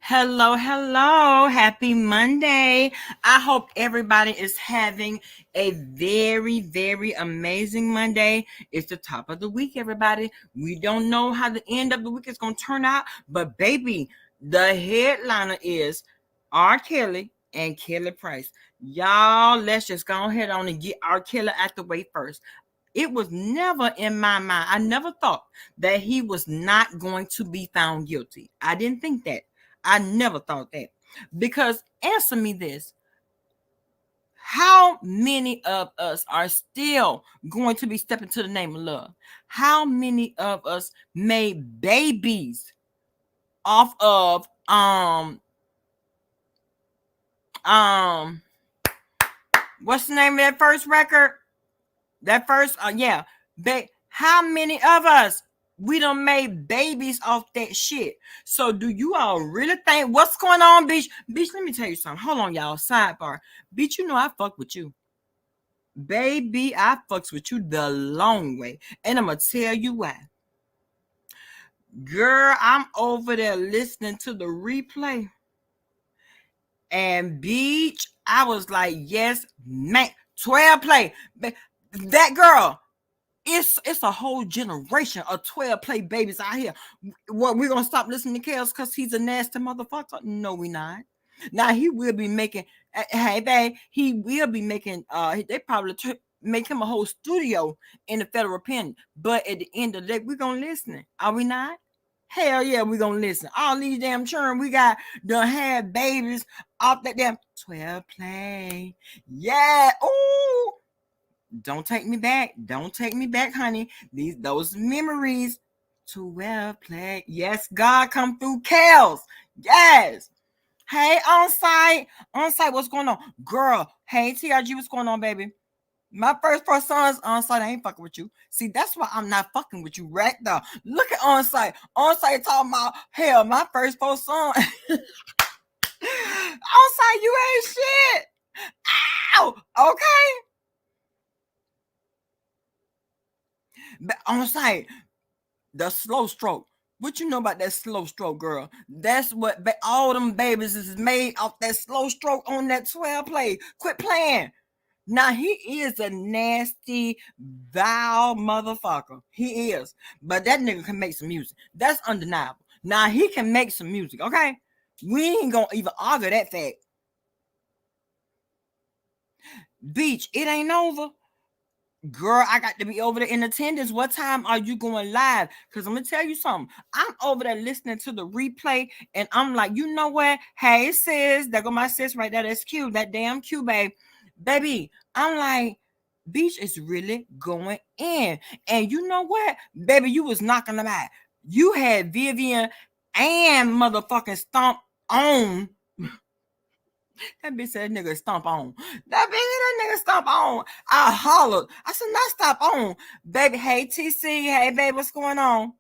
Hello, hello. Happy Monday. I hope everybody is having a very, very amazing Monday. It's the top of the week, everybody. We don't know how the end of the week is going to turn out, but baby, the headliner is R. Kelly and Kelly Price. Y'all, let's just go ahead on and get R. Kelly out the way first. It was never in my mind. I never thought that he was not going to be found guilty. I didn't think that. I never thought that. Because answer me this. How many of us are still going to be stepping to the name of love? How many of us made babies off of um what's the name of that first record? That first yeah. How many of us we done made babies off that shit? So do you all really think what's going on, bitch? Bitch, let me tell you something. Hold on, y'all. Sidebar. Bitch, you know I fuck with you. Baby, I fucks with you the long way. And I'm gonna tell you why. Girl, I'm over there listening to the replay. And bitch, I was like, yes, man. 12 play. That girl, it's a whole generation of 12 play babies out here. What, we're gonna stop listening to Kels because he's a nasty motherfucker? No, we not. Now he will be making hey babe, he will be making they probably make him a whole studio in the federal pen. But at the end of the day, we're gonna listen. Are we not? Hell yeah, we're gonna listen. All these damn children we got done had babies off that damn 12 play. Yeah. Ooh. Don't take me back. Don't take me back, honey. Those memories. 12 play. Yes, God come through Kels. Yes. Hey, on site. On site, what's going on? Girl, hey, TRG, what's going on, baby? My first son's on site. I ain't fucking with you. See, that's why I'm not fucking with you right now. Look at on site. On site talking about hell, my first four son. On site, you ain't shit. Ow. Okay. But on site, the slow stroke. What you know about that slow stroke, girl? That's what all them babies is made off that slow stroke on that 12 play. Quit playing. Now he is a nasty, vile motherfucker. He is. But that nigga can make some music. That's undeniable. Now he can make some music, okay? We ain't gonna even argue that fact. Beach, it ain't over. Girl, I got to be over there in attendance. What time are you going live? Because I'm gonna tell you something. I'm over there listening to the replay, and I'm like, you know what? Hey, sis, there go my sis right there. That's cute. That damn cute, babe. Baby, I'm like, Beach is really going in. And you know what? Baby, you was knocking them out. You had Vivian and motherfucking Stomp on. That bitch said nigga stomp on. That nigga stomp on. I hollered. I said, not stop on. Baby, hey TC. Hey baby, what's going on?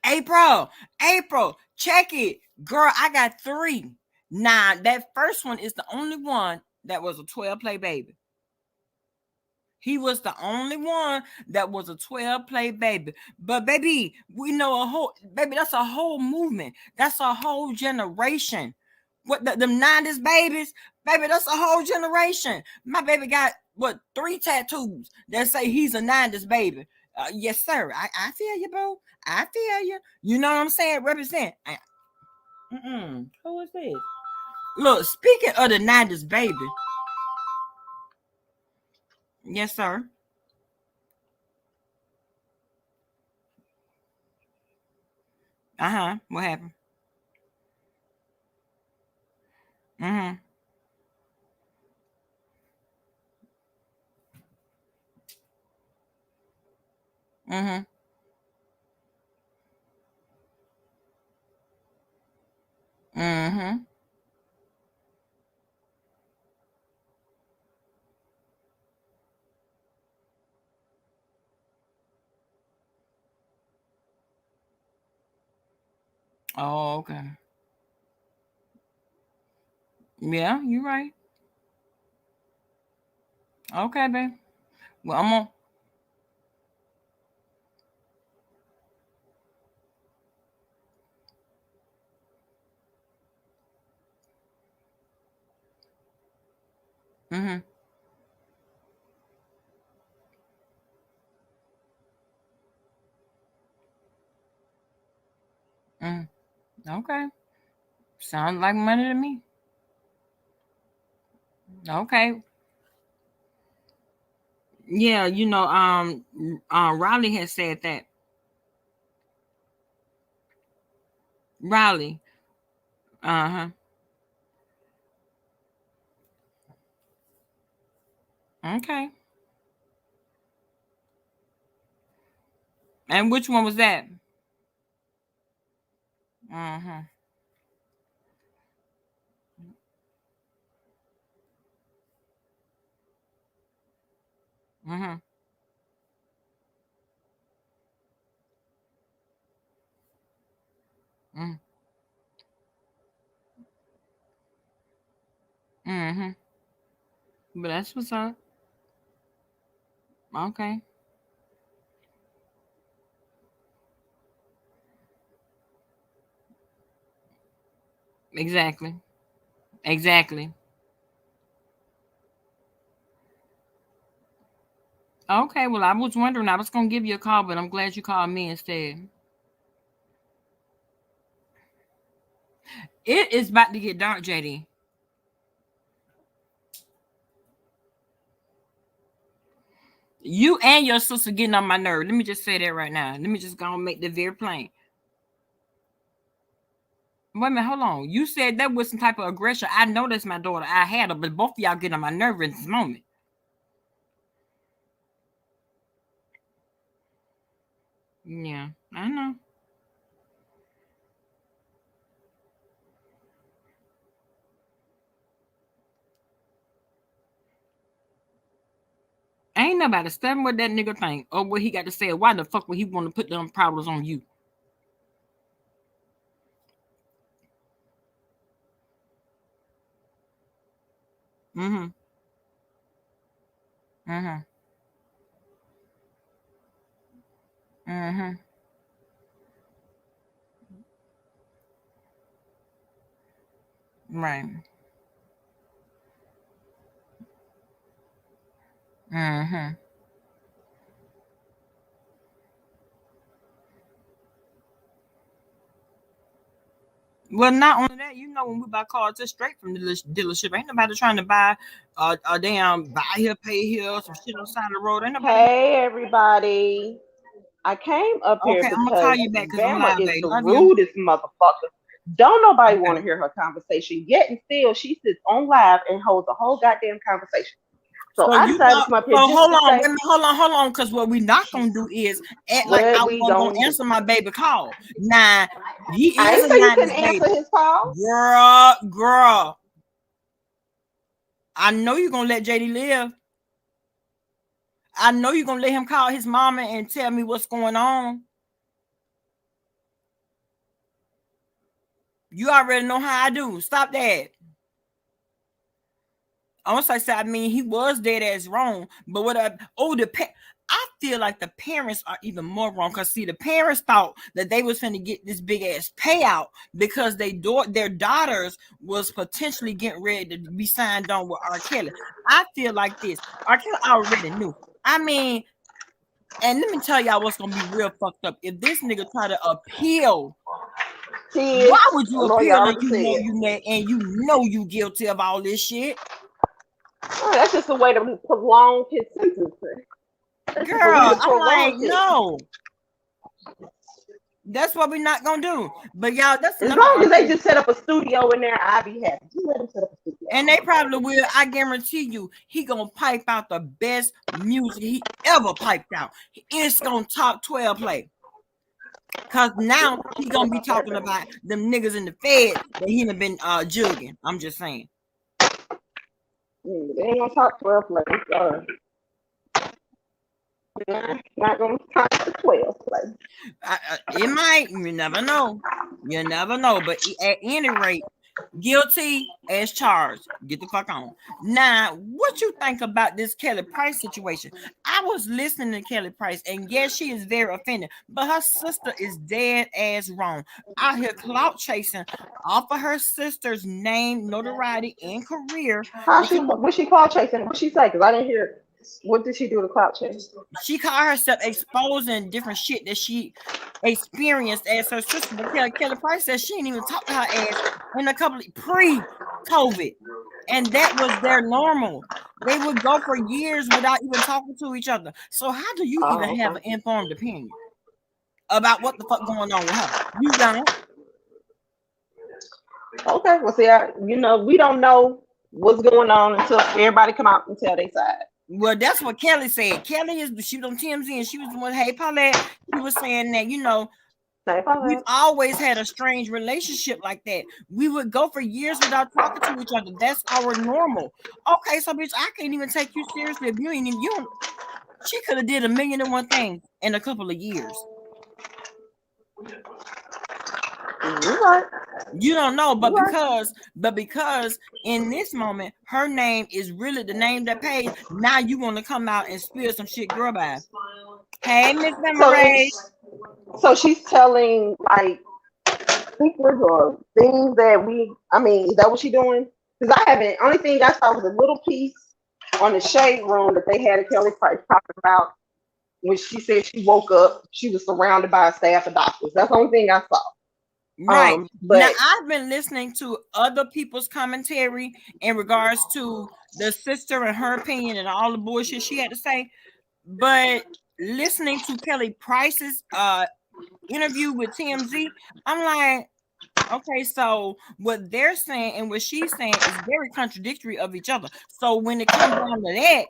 April, check it. Girl, I got 3. Now, that first one is the only one that was a 12 play baby. He was the only one that was a 12 play baby. But baby, we know a whole baby, that's a whole movement. That's a whole generation. What them 90s babies, baby, that's a whole generation. My baby got what 3 tattoos that say he's a 90s baby. Yes, sir. I feel you, bro. I feel you. You know what I'm saying? Represent. Who is this? Look, speaking of the 90s baby. Yes, sir. Uh-huh. What happened? Mm-hmm. Mm-hmm. Mm-hmm. Oh, okay. Yeah, you're right. Okay, babe. Well, I'm on. Mm-hmm. Mm. Okay. Sounds like money to me. Okay. Yeah, Riley has said that. Riley. Uh-huh. Okay. And which one was that? Uh-huh. Uh-huh. Mm. Mm-hmm. But that's what's up. Okay. Exactly. Exactly. Okay, well, I was wondering. I was gonna give you a call, but I'm glad you called me instead. It is about to get dark, JD. You and your sister getting on my nerve. Let me just say that right now. Let me just go and make that very plain. Wait a minute, hold on. You said that was some type of aggression. I know that's my daughter. I had her, but both of y'all getting on my nerve in this moment. Yeah, I know. Ain't nobody studying what that nigga think or what he got to say. Why the fuck would he want to put them problems on you? Mm-hmm. Mm-hmm. Mm-hmm. Right. Mm-hmm. Well, not only that, when we buy cars just straight from the dealership, ain't nobody trying to buy a damn buy here, pay here, some shit on the side of the road. Ain't nobody. Hey, everybody. I came up here Okay, I'm gonna call because you back because I'm Bama live, is babe. the Love you. rudest motherfucker. Don't nobody want Okay. to hear her conversation. Yet and still, she sits on live and holds a whole goddamn conversation. So So I you decided to got. come up here So just hold to on, wait say a minute, hold on, because what we not gonna do is act like I what we wasn't gonna gonna do. answer my baby call. Now he I is ain't a say you couldn't 90s answer baby, his call. girl. I know you're gonna let JD live. I know you're gonna let him call his mama and tell me what's going on. You already know how I do. Stop that. Almost like I mean, he was dead as wrong, but I feel like the parents are even more wrong because see, the parents thought that they was finna get this big ass payout because their daughters was potentially getting ready to be signed on with R. Kelly. I feel like this. R. Kelly already knew. I mean, and let me tell y'all what's gonna be real fucked up. If this nigga try to appeal, why Kids, would you the lawyer appeal and already said. you guilty of all this shit? Oh, that's just a way to prolong his sentencing. That's just a way Girl, to I'm like, prolong it. no. That's what we're not gonna do. But y'all, that's As enough of long our as they kids. just set up a studio in there, I'll be happy. Just let them set up a studio. And they probably will. I guarantee you, he gonna pipe out the best music he ever piped out. It's gonna top 12 play. Cause now he gonna be talking about them niggas in the Fed that he done been jugging. I'm just saying. They ain't gonna talk 12 plays. Not gonna talk to 12 plays. It might. You never know. You never know. But at any rate, Guilty as charged. Get the fuck on. Now, what you think about this Kelly Price situation? I was listening to Kelly Price, and yes, she is very offended, but her sister is dead as wrong. Out here clout chasing off of her sister's name, notoriety, and career How to she come up. was she cloud chasing? What she say? Because I didn't hear it. What did she do to cloud chase? She caught herself exposing different shit that she experienced as her sister. But Kelly Price said she didn't even talk to her ass in a couple of pre-COVID. And that was their normal. They would go for years without even talking to each other. So how do you even Oh, have okay. an informed opinion about what the fuck going on with her? You don't. Okay. Well, see, we don't know what's going on until everybody come out and tell their side. Well, that's what Kelly said. Kelly is she was on TMZ and she was the one, hey Paulette, she was saying that, Say we've Paulette. always had a strange relationship like that. We would go for years without talking to each other. That's our normal. Okay, so bitch, I can't even take you seriously if you ain't even you. She could have did a million and one things in a couple of years. You right. You don't know, You right. but because in this moment her name is really the name that pays. Now you want to come out and spill some shit, girl. Bye. Hey, Miss So Memory. it's so she's telling like secrets or things that we. I mean, is that what she's doing? Because I haven't. Only thing I saw was a little piece on the shade room that they had a Kelly Price talking about when she said she woke up, she was surrounded by a staff of doctors. That's the only thing I saw. Right. Now, But I've been listening to other people's commentary in regards to the sister and her opinion and all the bullshit she had to say. But listening to Kelly Price's interview with TMZ, I'm like, okay, so what they're saying and what she's saying is very contradictory of each other. So when it comes down to that,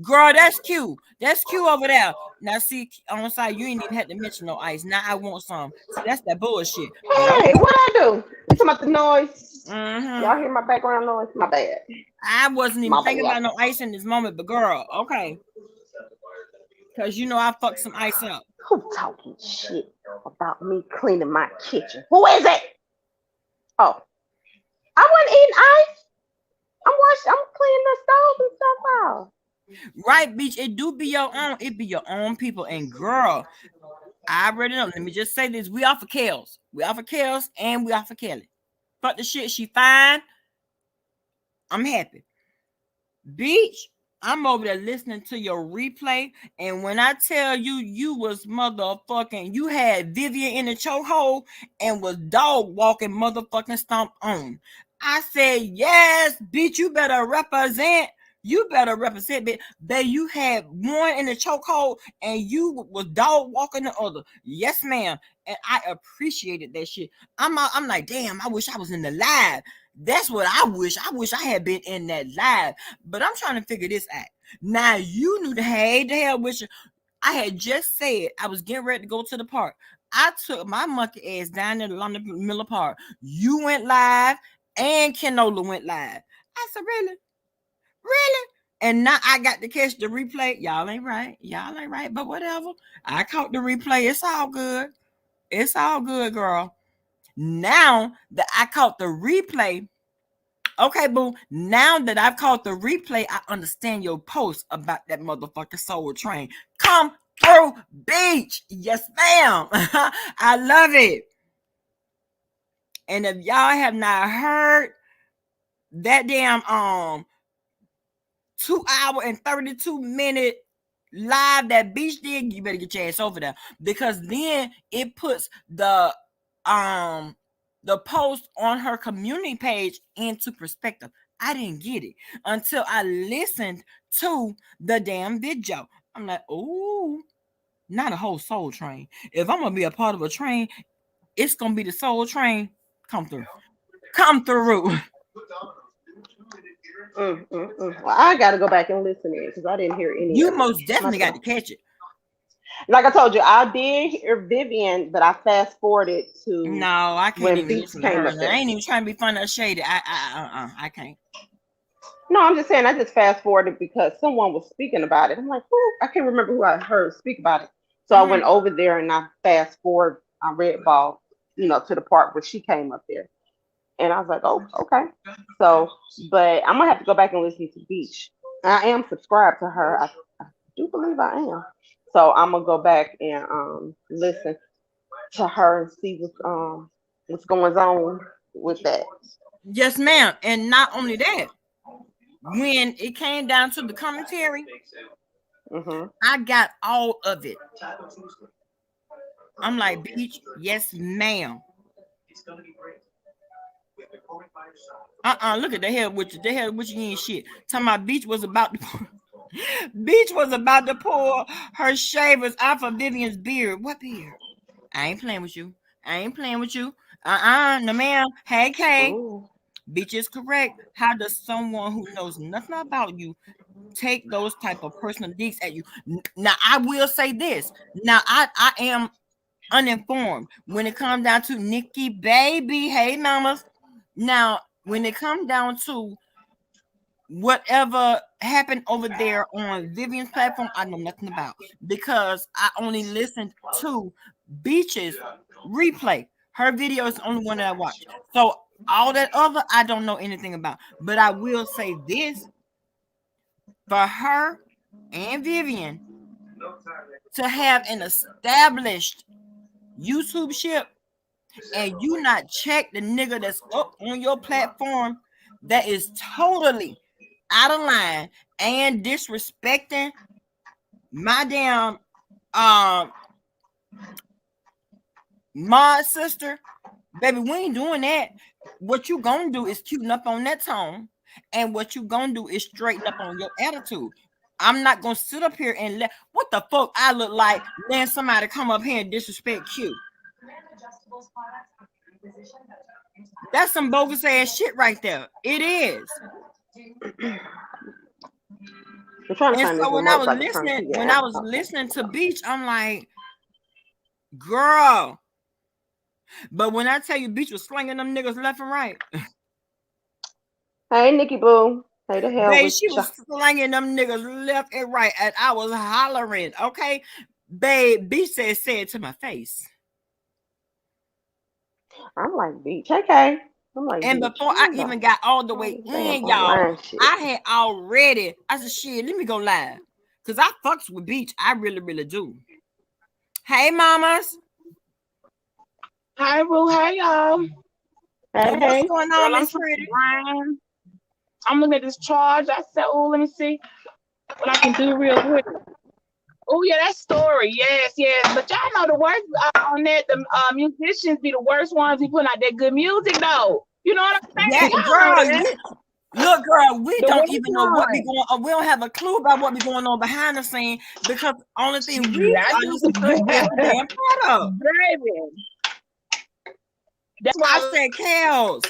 girl, that's cute. That's cute over there. Now, see, on the side, you ain't even had to mention no ice. Now I want some. See, that's that bullshit. But hey, okay. what I do? You talking about the noise? Mm-hmm. Y'all hear my background noise? My bad. I wasn't even My thinking bad. about no ice in this moment, but girl, okay. Because I fucked some ice up. Who talking shit about me cleaning my kitchen? Who is it? Oh, I wasn't eating ice. I'm cleaning the stove and stuff out. Right, bitch. It do be your own. It be your own people. And girl, I already know. Let me just say this. We off of Kels. We off of Kels and we off of Kelly. Fuck the shit. She fine. I'm happy. Beach, I'm over there listening to your replay, and when I tell you, you was motherfucking, you had Vivian in the chokehold and was dog walking motherfucking stomp on. I said, yes, bitch, you better represent. You better represent, bitch. That you had one in the chokehold and you was dog walking the other. Yes, ma'am. And I appreciated that shit. I'm like, damn, I wish I was in the live. That's what I wish. I wish I had been in that live. But I'm trying to figure this out. Now you knew the hell with you. I had just said I was getting ready to go to the park. I took my monkey ass down there to London Miller Park. You went live and Kenola went live. I said, really? Really? And now I got to catch the replay. Y'all ain't right. Y'all ain't right. But whatever. I caught the replay. It's all good. It's all good, girl. Now that I caught the replay, okay, boo. Now that I've caught the replay, I understand your post about that motherfucking Soul Train. Come through, beach. Yes, ma'am. I love it. And if y'all have not heard that damn 2 hour and 32 minute live that beach did, you better get your ass over there. Because then it puts um the post on her community page into perspective. I didn't get it until I listened to the damn video. I'm like, oh, not a whole soul train. If I'm gonna be a part of a train, it's gonna be the soul train. Come through. Come through. Well, I got to go back and listen to it because I didn't hear any You of it most definitely got myself. to catch it. Like I told you, I did hear Vivian, but I fast forwarded to No, I can't when even Beats listen to came her. up And I there. ain't even trying to be funny or shady. I can't. No, I'm just saying I just fast forwarded because someone was speaking about it. I'm like, who? I can't remember who I heard speak about it. So I went Mm-hmm. over there and I fast forward. I read ball, to the part where she came up there. And I was like, oh, okay. So, but I'm gonna have to go back and listen to Beach. I am subscribed to her. I do believe I am. So I'm gonna go back and listen to her and see what's going on with that. Yes, ma'am. And not only that, when it came down to the commentary, I got all of it. I'm like, Beach, yes, ma'am. Look at the hell with you. The hell with you ain't shit. Talking about Beach was about to Beach was about to pull her shavers off of Vivian's beard. What beard? I ain't playing with you. I ain't playing with you. No ma'am. Hey Kay. Beach is correct. How does someone who knows nothing about you take those type of personal digs at you? Now I will say this. Now I am uninformed when it comes down to Nikki baby. Hey mamas. Now when it comes down to whatever happened over there on Vivian's platform, I know nothing about because I only listened to Beach's replay. Her video is the only one that I watch. So all that other I don't know anything about. But I will say this for her and Vivian to have an established YouTube ship and you not check the nigga that's up on your platform that is totally out of line and disrespecting my damn my sister, baby, we ain't doing that. What you gonna do is cuten up on that tone, and what you gonna do is straighten up on your attitude. I'm not gonna sit up here and let what the fuck I look like letting somebody come up here and disrespect Q. That's some bogus ass shit right there. It is. And so when I was listening to Beach, I'm like, girl. But when I tell you Beach was slinging them niggas left and right. Hey Nikki Boo. Hey the hell. Babe, she was slinging them niggas left and right, and I was hollering. Okay, babe, Beach said to my face. I'm like, Beach, okay. I'm like, and Beach, before I even got all the way in, y'all, I had already. I said, shit, let me go live. Because I fucks with Beach. I really, really do. Hey, mamas. Hi, Boo. Hey, y'all. Hey, what's going on, Miss Pretty? I'm looking at this charge. I said, oh, let me see what I can do real quick. Oh, yeah, that story. Yes. But y'all know the worst on that, the musicians be the worst ones. Be putting out that good music, though. You know what I'm saying? Yeah, girl. Look, girl, we don't even know what be going on. We don't have a clue about what be going on behind the scene because only thing we are listening to is the damn product. Baby. That's why I said Kels.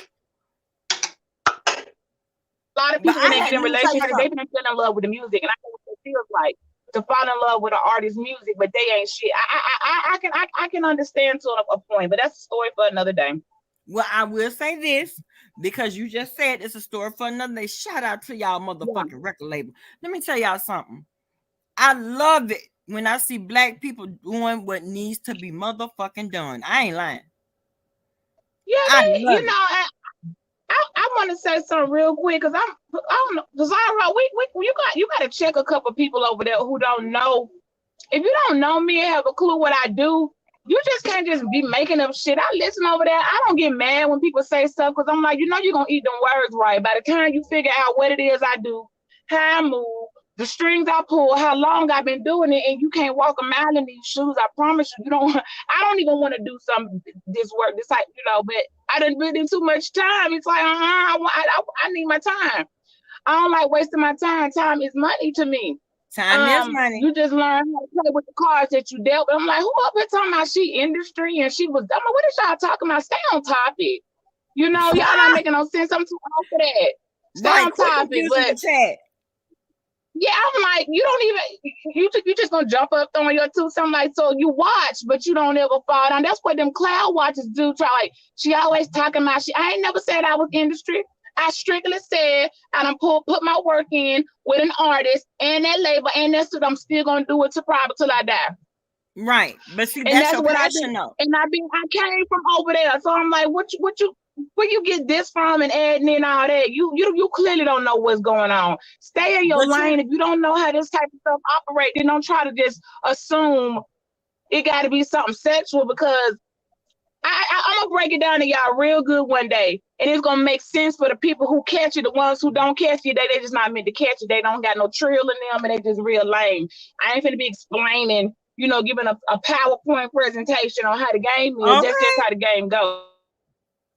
A lot of people when they get in relationships, they been in love with the music, and I know what it feels like to fall in love with an artist's music, but they ain't shit. I can understand to a point, but that's a story for another day. Well, I will say this because you just said it's a story for another day. Shout out to y'all motherfucking record label. Let me tell y'all something. I love it when I see black people doing what needs to be motherfucking done. I ain't lying. Yeah, you know, I want to say something real quick because I don't know, Zara, you got to check a couple people over there who don't know. If you don't know me and have a clue what I do, you just can't just be making up shit. I listen over there. I don't get mad when people say stuff because I'm like, you know, you're going to eat them words right. By the time you figure out what it is I do, how I move, the strings I pull, how long I've been doing it, and you can't walk a mile in these shoes. I promise you, I don't even want to do this work, this type, you know, but I done put in too much time. It's like, I need my time. I don't like wasting my time. Time is money to me. Time is money. You just learn how to play with the cards that you dealt with. I'm like, who up here talking about she industry? And she was, I'm like, what is y'all talking about? Stay on topic. You know, y'all not making no sense. I'm too old for that. Stay on topic. But yeah, I'm like, you don't even, you just gonna jump up throwing your two something like, so you watch, but you don't ever fall down. That's what them cloud watchers do. Try like, she always talking about I ain't never said I was industry. I strictly said I done put my work in with an artist and that label, and that's what I'm still gonna do it till I die. Right, but see, that's your passion, though. And I came from over there, so I'm like, what where you get this from and adding in all that? You clearly don't know what's going on. Stay in your lane. If you don't know how this type of stuff operates, then don't try to just assume it got to be something sexual, because I'm gonna break it down to y'all real good one day, and it's gonna make sense for the people who catch it. The ones who don't catch it, they just not meant to catch it. They don't got no trill in them, and they just real lame. I ain't finna be explaining, giving a PowerPoint presentation on how the game is. That's just how the game goes.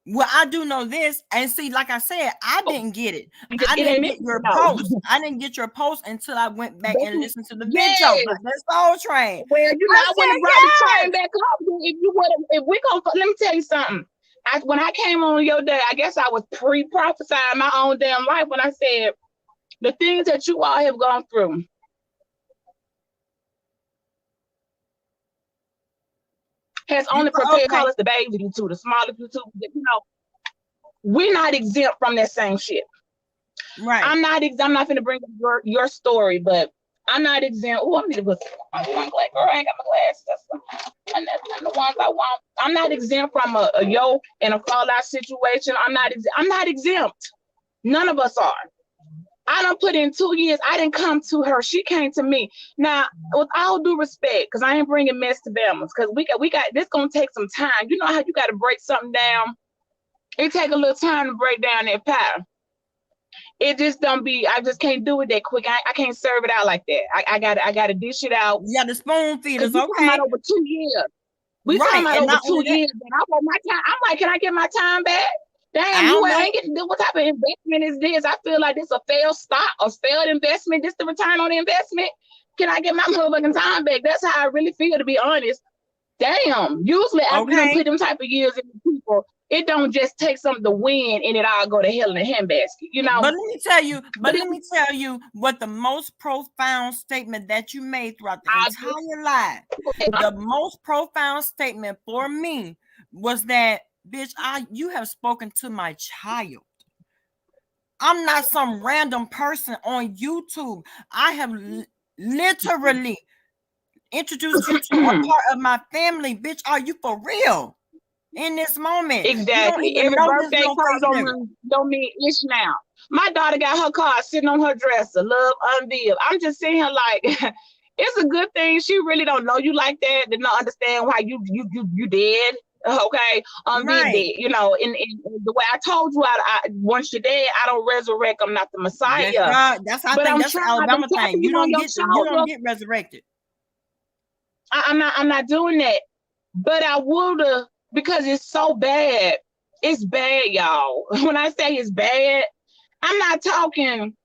Well, I do know this, and see, like I said, I didn't get it. I didn't get your post. I didn't get your post until I went back and listened to the video. But that's Soul Train. Well, I wouldn't have brought the train back up if we gonna. Let me tell you something. When I came on your day, I guess I was prophesying my own damn life when I said the things that you all have gone through. Has only prepared us the baby YouTube, the smaller YouTube. We're not exempt from that same shit. Right. I'm not going to bring up your story, but I'm not exempt. Oh, I need to put my glasses. Girl, I ain't got my glasses. That's the ones I want. I'm not exempt from a yo and a fallout situation. I'm not exempt. None of us are. I done put in 2 years. I didn't come to her. She came to me. Now, with all due respect, because I ain't bringing mess to Bama's, because we got this gonna take some time. You know how you got to break something down? It take a little time to break down that pie. It just don't be. I just can't do it that quick. I can't serve it out like that. I gotta dish it out. Yeah, the spoon feed is okay. About over 2 years. We talking about over 2 years. And I want my time. I'm like, can I get my time back? Damn, you ain't getting what type of investment is this? I feel like this a failed stock, a failed investment. This the return on the investment. Can I get my motherfucking time back? That's how I really feel, to be honest. Damn. Usually after you put them type of years in people, it don't just take something to win and it all go to hell in a handbasket, But let me tell you what the most profound statement that you made throughout the entire life. The most profound statement for me was that, bitch, you have spoken to my child. I'm not some random person on YouTube. I have literally introduced you to a part of my family. Bitch, are you for real? In this moment. Exactly. Every birthday card don't mean ish now. My daughter got her card sitting on her dresser. Love unveiled. I'm just saying, like, it's a good thing she really don't know you like that. Did not understand why you dead. Okay, right. Dead. In the way I told you, once you're dead, I don't resurrect. I'm not the Messiah. That's the Alabama thing. You don't get resurrected. I'm not doing that. But I would, because it's so bad. It's bad, y'all. When I say it's bad, I'm not talking.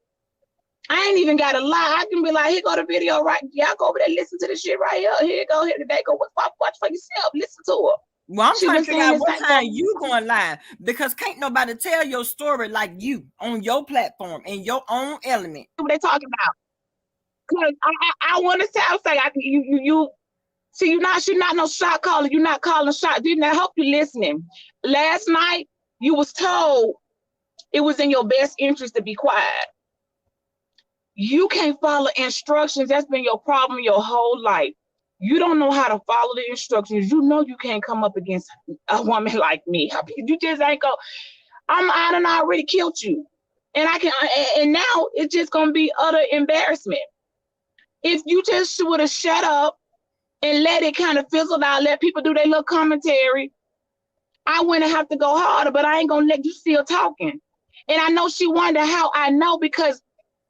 I ain't even got to lie. I can be like, here go the video, right? Y'all go over there, listen to the shit right here. Here you go. Here today. Go watch for yourself. Listen to her. Well, I'm trying to figure out what time you going live, because can't nobody tell your story like you on your platform in your own element. What they talking about? Because I want to say you see, you're not no shot caller. You're not calling shots. Didn't I hope you listening? Last night you was told it was in your best interest to be quiet. You can't follow instructions. That's been your problem your whole life. You don't know how to follow the instructions. You know you can't come up against a woman like me. You just ain't go. I done already killed you, and and now it's just gonna be utter embarrassment. If you just would have shut up and let it kind of fizzle out, let people do their little commentary, I wouldn't have to go harder. But I ain't gonna let you still talking. And I know she wondered how I know, because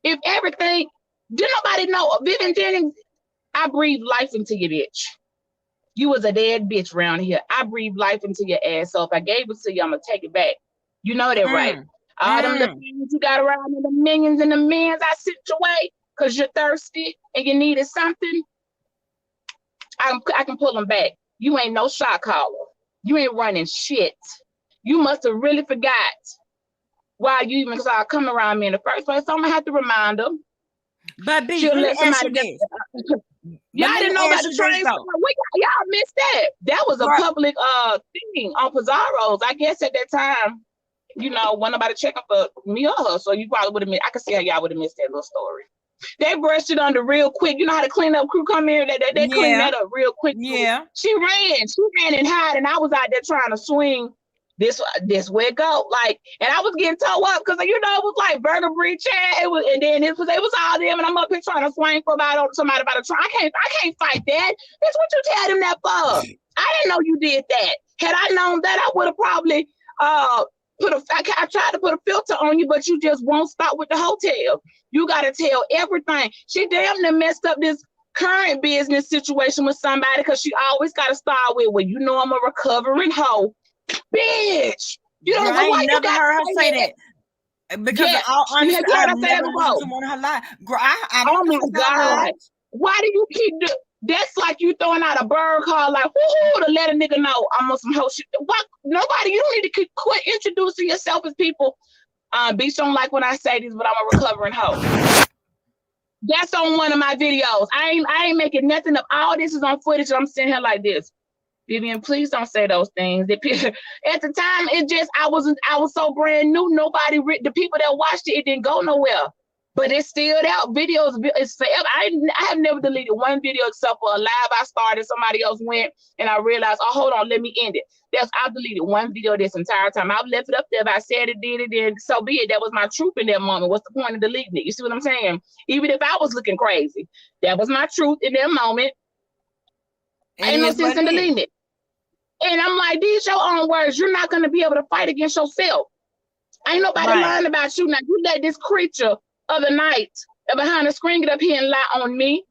if everything, did nobody know Vivian Jennings? I breathe life into you, bitch. You was a dead bitch around here. I breathe life into your ass. So if I gave it to you, I'm gonna take it back. You know that, right? All them the things you got around me, the millions and the millions I sent your way because you're thirsty and you needed something. I can pull them back. You ain't no shot caller. You ain't running shit. You must have really forgot why you even started coming around me in the first place. So I'm gonna have to remind them. But B, let me ask you this. Y'all didn't know about the train. Y'all missed that. That was a public thing on Pizarro's. I guess at that time, wasn't nobody checking for me or her. So you probably would have missed. I can see how y'all would have missed that little story. They brushed it under real quick. You know how the cleanup crew come here? They clean that up real quick. Yeah. She ran and hid, and I was out there trying to swing This where it go. Like, and I was getting towed up because it was like Burger Bridge chat. It was, and then it was all them, and I'm up here trying to swing for somebody about a try. I can't fight that. That's what you tell them that for. I didn't know you did that. Had I known that, I would have probably I tried to put a filter on you, but you just won't stop with the hotel. You got to tell everything. She damn near messed up this current business situation with somebody because she always got to start with, well, I'm a recovering hoe. Bitch, I ain't never heard her say that. Because all honesty, I've never listened to one of her lies. Girl, oh my God. Why do you keep that's like you throwing out a bird call like, whoo, to let a nigga know I'm on some hoe shit. What? Nobody, you don't need to quit introducing yourself as people. Bitch don't like when I say this, but I'm a recovering hoe. That's on one of my videos. I ain't making nothing up. All this is on footage. I'm sitting here like this. Vivian, please don't say those things. At the time, I was so brand new. Nobody, the people that watched it didn't go nowhere. But it's still out. Videos, it's forever. I have never deleted one video except for a live I started. Somebody else went, and I realized, oh, hold on, let me end it. I've deleted one video this entire time. I've left it up there. If I said it, did it, then so be it. That was my truth in that moment. What's the point of deleting it? You see what I'm saying? Even if I was looking crazy, that was my truth in that moment. Ain't no sense in deleting it. And I'm like, these your own words. You're not going to be able to fight against yourself. Ain't nobody lying about you. Now, you let this creature of the night behind the screen get up here and lie on me.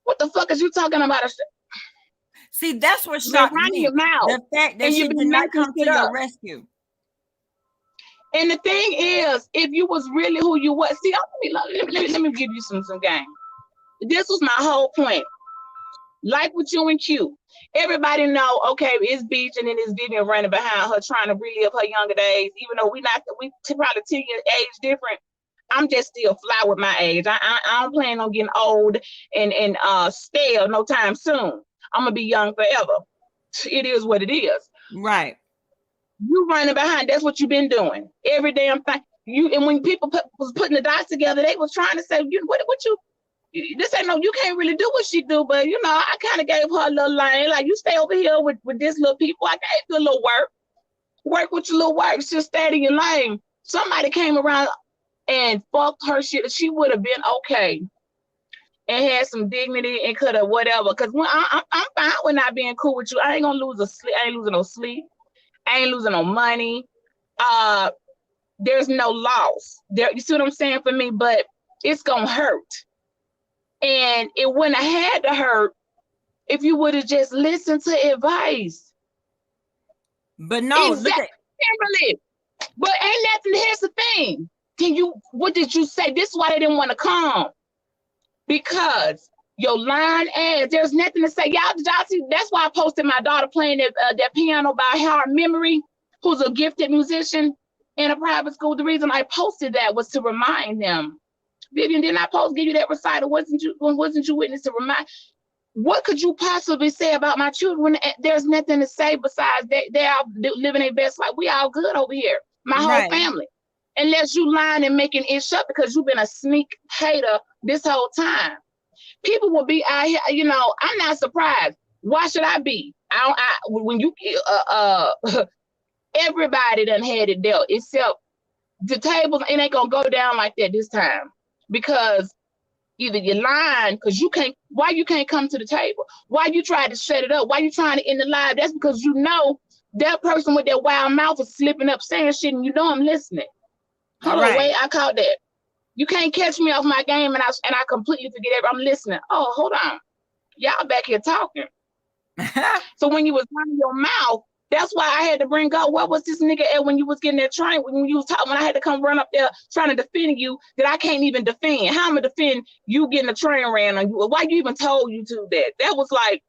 What the fuck is you talking about? See, that's what shocked me. The fact that she did not come to your rescue. And the thing is, if you was really who you was, see, let me give you some game. This was my whole point. Like with you and Q. Everybody know, okay, it's Beach and then it's Vivian running behind her trying to relive her younger days, even though we probably 10 years age different. I'm just still fly with my age. I don't plan on getting old and stale no time soon. I'm gonna be young forever. It is what it is. Right. You running behind, that's what you've been doing. Every damn thing. And when people was putting the dots together, they was trying to say, what you this ain't no, you can't really do what she do, but I kind of gave her a little lane. Like, you stay over here with this little people. I gave you a little work with your little work. Just stay in your lane. Somebody came around and fucked her shit. She would have been okay and had some dignity and could have whatever. Because when I'm fine with not being cool with you. I ain't gonna lose sleep. I ain't losing no sleep. I ain't losing no money. There's no loss there. You see what I'm saying for me? But it's gonna hurt. And it wouldn't have had to hurt if you would have just listened to advice. But no, exactly. But ain't nothing. Here's the thing. What did you say? This is why they didn't want to come. Because your line ads, there's nothing to say. Y'all see, that's why I posted my daughter playing that piano by heart memory, who's a gifted musician in a private school. The reason I posted that was to remind them. Vivian, didn't I give you that recital? Wasn't you witness to remind? What could you possibly say about my children when there's nothing to say besides they are living their best life? We all good over here, my whole family. Unless you lying and making it up because you've been a sneak hater this whole time. People will be out here, I'm not surprised. Why should I be? When you everybody done had it dealt, except the tables, it ain't gonna go down like that this time. Because either you're lying because why you can't come to the table? Why you try to shut it up? Why you trying to end the live? That's because that person with that wild mouth is slipping up saying shit and I'm listening. Hold on, wait, I caught that. You can't catch me off my game and I completely forget I'm listening. Oh, hold on. Y'all back here talking. So when you was running your mouth, that's why I had to bring up what was this nigga at when you was getting that train, when you was talking, when I had to come run up there trying to defend you that I can't even defend. How am I defend you getting a train ran on you? Why you even told you to that? That was like,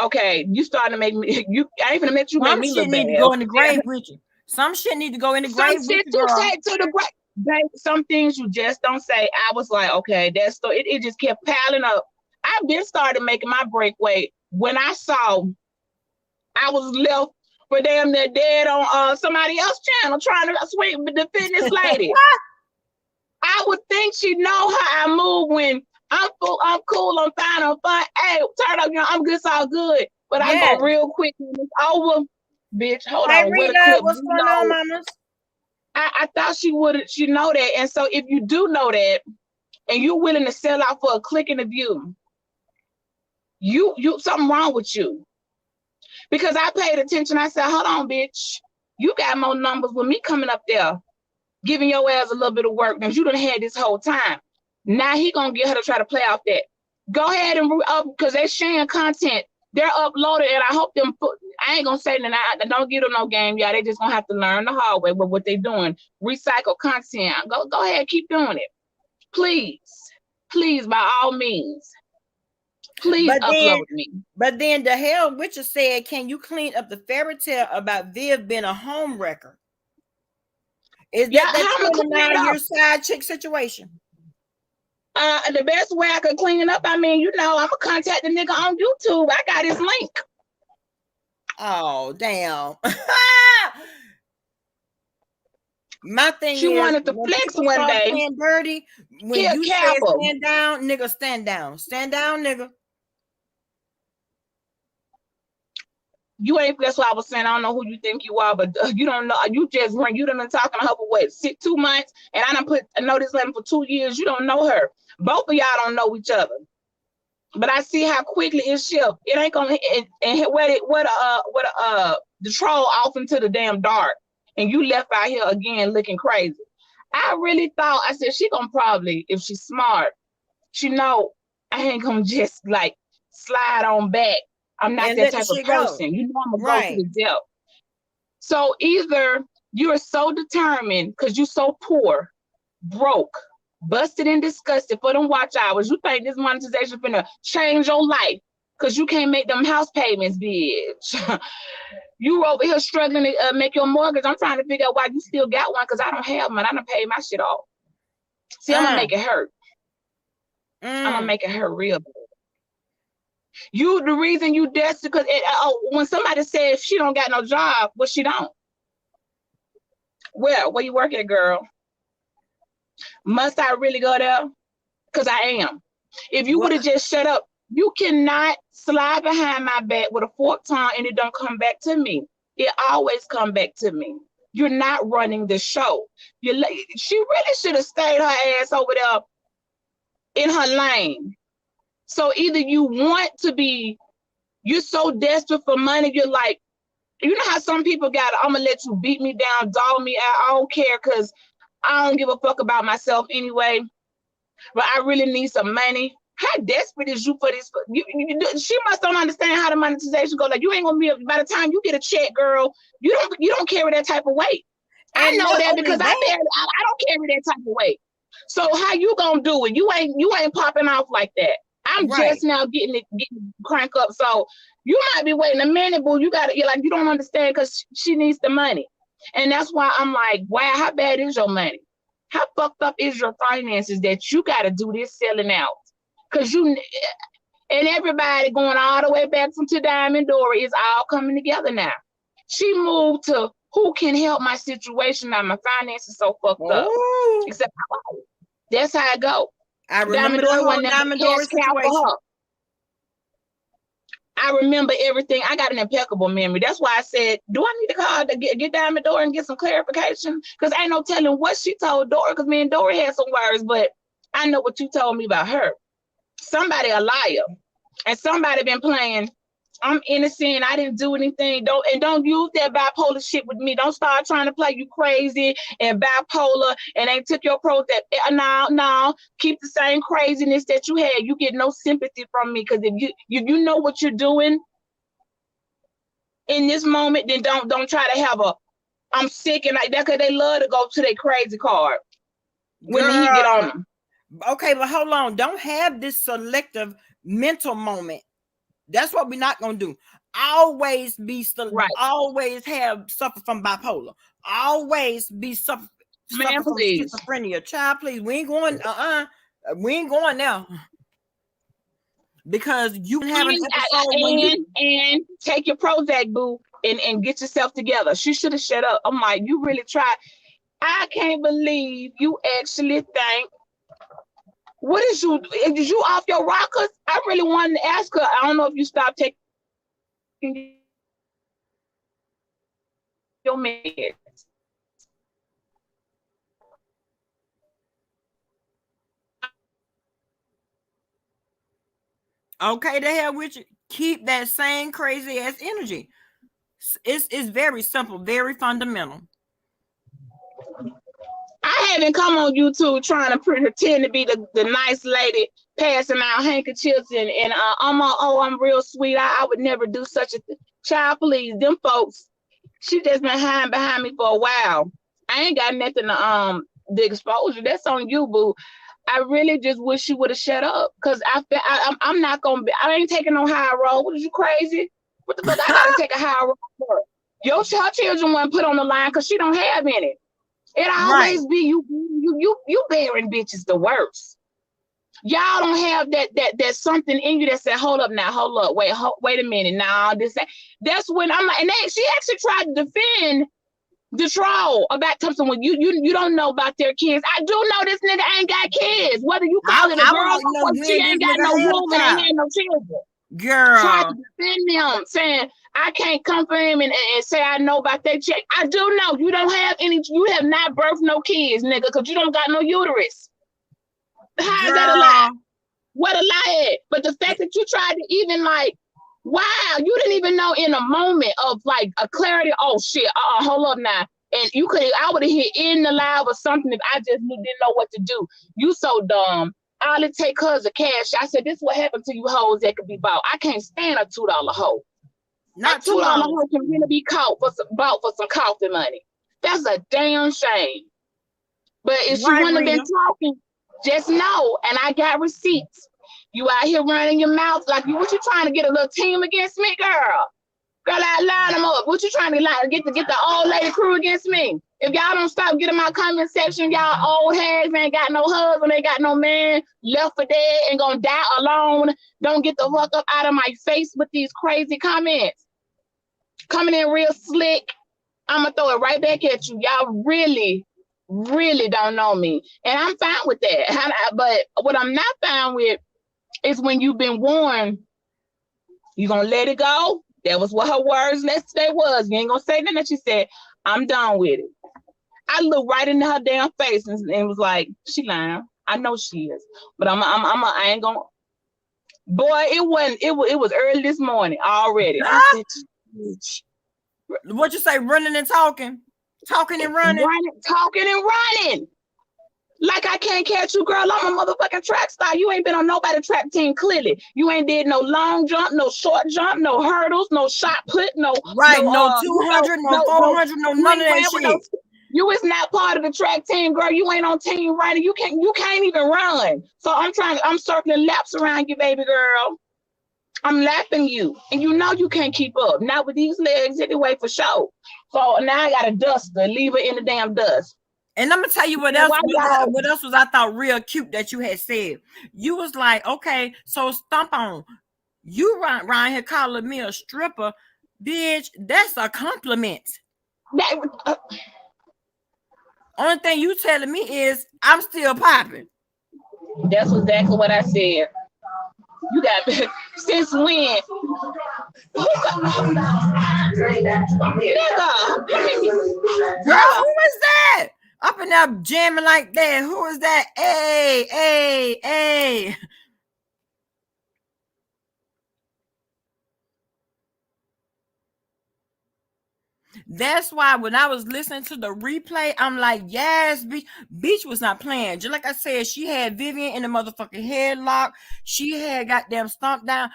okay, you starting to make me, I ain't gonna make you make me look bad. Some shit need to go in the grave with you. Some shit need to go in the grave with you, girl. Say to the grave. Babe, some things you just don't say. I was like, okay, that's so it just kept piling up. I've been started making my breakaway when I saw I was left for damn near dead on somebody else's channel trying to defend this lady. I would think she know how I move when I'm cool, I'm fine, I'm fun. Hey, turn up, I'm good, it's all good. But I go real quick when it's over. bitch. Hold Hey, on, where the Rita, clip? what's going on, mamas? I thought she would. She know that, and so if you do know that, and you're willing to sell out for a click and a view, you something wrong with you. Because I paid attention. I said, hold on, bitch. You got more numbers with me coming up there, giving your ass a little bit of work than you done had this whole time. Now he gonna get her to try to play off that. Go ahead and up because they're sharing content. They're uploaded, and I hope them. I ain't gonna say that. I don't give them no game, y'all. They just gonna have to learn the hard way. But what they doing, recycle content. Go ahead, keep doing it, please, by all means. Please upload me. But then the hell Witcher said, can you clean up the fairy tale about Viv being a home wrecker? Is that 29-year side chick situation? The best way I could clean it up, I mean, I'm gonna contact the nigga on YouTube. I got his link. Oh, damn. My thing she wanted to flex one day. Playing dirty, when you say stand down, nigga, stand down. Stand down, nigga. You ain't, that's what I was saying. I don't know who you think you are, but you don't know. You just run. You done been talking to her for what, 2 months? And I done put a notice letter for 2 years. You don't know her. Both of y'all don't know each other. But I see how quickly it shifts. It ain't gonna and the troll off into the damn dark. And you left out here again looking crazy. I really thought, I said, she gonna probably, if she's smart, she know I ain't gonna just like slide on back. I'm not that type of person. You know I'm gonna go to the depth. So either you're so determined because you're so poor, broke, busted and disgusted for them watch hours. You think this monetization finna change your life because you can't make them house payments, bitch. You over here struggling to make your mortgage. I'm trying to figure out why you still got one because I don't have one. I done paid my shit off. See, I'm gonna make it hurt. I'm gonna make it hurt real bad. The reason you desperate because when somebody says she don't got no job, well, she don't. Well, where you working, girl? Must I really go there? Because I am. If you would have just shut up, you cannot slide behind my back with a forked tongue and it don't come back to me. It always come back to me. You're not running the show. She really should have stayed her ass over there in her lane. So either you want to be, you're so desperate for money, you're like, you know how some people got, I'm gonna let you beat me down, dog me out, I don't care because I don't give a fuck about myself anyway, but I really need some money. How desperate is you for this? She must don't understand how the monetization goes. Like, you ain't gonna be, by the time you get a check, girl, you don't carry that type of weight. And I know that because I don't carry that type of weight. So how you gonna do it? You ain't popping off like that. I'm just now getting crank up. So you might be waiting a minute, boo. You don't understand because she needs the money. And that's why I'm like, wow, how bad is your money? How fucked up is your finances that you got to do this selling out? Because and everybody going all the way back to Diamond Dory is all coming together now. She moved to who can help my situation now. My finances so fucked up. Except that's how it go. I remember the whole Diamond Dory situation. I remember everything. I got an impeccable memory. That's why I said, do I need to call to get Diamond Dory and get some clarification? Because ain't no telling what she told Dory, because me and Dory had some words, but I know what you told me about her. Somebody a liar. And somebody been playing, I'm innocent, I didn't do anything. Don't use that bipolar shit with me. Don't start trying to play you crazy and bipolar and ain't took your Prozac. No. Keep the same craziness that you had. You get no sympathy from me because if you know what you're doing in this moment, then don't try to have I'm sick and like that because they love to go to their crazy card when he get on them. Okay, but hold on. Don't have this selective mental moment. That's what we're not gonna do. Always be always suffer from bipolar. Always be suffer from schizophrenia. Child, please. We ain't going. We ain't going now. Because you can have an episode and take your Prozac, boo, and get yourself together. She should have shut up. I'm like, you really tried. I can't believe you actually think. What is you off your rockers? I really wanted to ask her. I don't know if you stopped taking your meds. Okay, the hell with you. Keep that same crazy ass energy. It's very simple, very fundamental. I haven't come on YouTube trying to pretend to be the nice lady passing out handkerchiefs and I'm real sweet. I would never do such a thing. Child, please, them folks, she just been hiding behind me for a while. I ain't got nothing to the exposure. That's on you, boo. I really just wish she would have shut up because I'm not gonna be. I ain't taking no high road. What, is you crazy? What the fuck? I gotta take a high road for her. Her children weren't put on the line because she don't have any. It always be you bearing bitches the worst. Y'all don't have that something in you that said, hold up now, hold up, wait a minute, now that's when I'm like, and she actually tried to defend the troll about something when you don't know about their kids. I do know this nigga ain't got kids. Whether you call it a girl or she ain't got no woman, ain't had no children. Girl, trying to defend them, saying I can't come for him and say I know about that chick. I do know you don't have any. You have not birthed no kids, nigga, because you don't got no uterus. How is that a lie? What a lie at? But the fact that you tried to even like, wow, you didn't even know in a moment of like a clarity. Oh shit! Hold up now. And you could, I would have hit in the live or something if I just didn't know what to do. You so dumb. All it take her is a cash. I said, this is what happened to you hoes that could be bought. I can't stand a $2 hoe. Not $2 hoe can really be bought for some coffee money. That's a damn shame. But if she wouldn't have been talking, just know, and I got receipts. You out here running your mouth like you. What you trying to get a little team against me, girl? Girl, I line them up. What you trying to get the old lady crew against me? If y'all don't stop getting my comment section, y'all old hags ain't got no husband, ain't got no man, left for dead, and gonna die alone. Don't get the fuck up out of my face with these crazy comments. Coming in real slick, I'm gonna throw it right back at you. Y'all really, really don't know me. And I'm fine with that. But what I'm not fine with is when you've been warned, you gonna let it go? That was what her words yesterday was. You ain't gonna say nothing. She said, I'm done with it. I looked right into her damn face and was like, she lying. I know she is. But I ain't gonna. Boy, it was early this morning already. I said, what you say, running and talking? Talking and running? Talking and running. Like I can't catch you, girl. I'm a motherfucking track star. You ain't been on nobody track team, clearly. You ain't did no long jump, no short jump, no hurdles, no shot put, no 200, no 400, no none of that shit. You is not part of the track team, girl. You ain't on team running. You can't even run. So I'm circling laps around you, baby girl. I'm lapping you. And you know you can't keep up. Not with these legs anyway, for sure. So now I got to dust her, leave her in the damn dust. And I'm gonna tell you what else was I thought real cute that you had said. You was like, okay, so stomp on. You around here calling me a stripper, bitch. That's a compliment. Only thing you telling me is I'm still popping. That's exactly what I said. You got since when? Girl, who is that? Up and up jamming like that. Who is that? Hey. That's why when I was listening to the replay, I'm like, yes, Beach was not playing. Just like I said, she had Vivian in the motherfucking headlock. She had goddamn stomped out,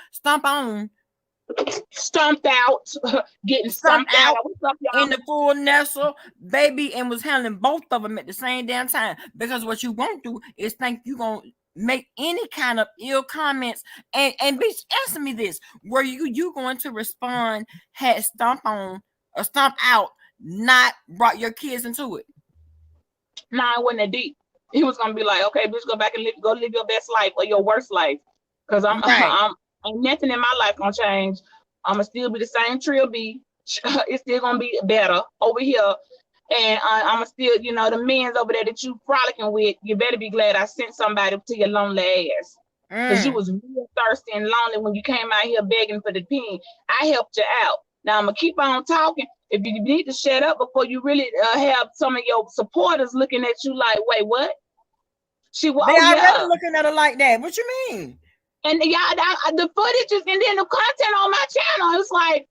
getting stomped out in the full nestle, baby, and was handling both of them at the same damn time. Because what you won't do is think you gonna make any kind of ill comments. And bitch, answer me this: were you going to respond had stomp on or stomp out not brought your kids into it? Nah, it wasn't that deep. He was gonna be like, okay, bitch, go back and live your best life or your worst life. Because I'm ain't nothing in my life gonna change. I'ma still be the same Trill B. It's still gonna be better over here. And I'ma still, the men's over there that you frolicking with, you better be glad I sent somebody to your lonely ass. Because you was real thirsty and lonely when you came out here begging for the pen. I helped you out. Now I'm gonna keep on talking. If you need to shut up before you really have some of your supporters looking at you like, wait, what? They already looking at her like that. What you mean? And the footage is, and then the content on my channel, it's like,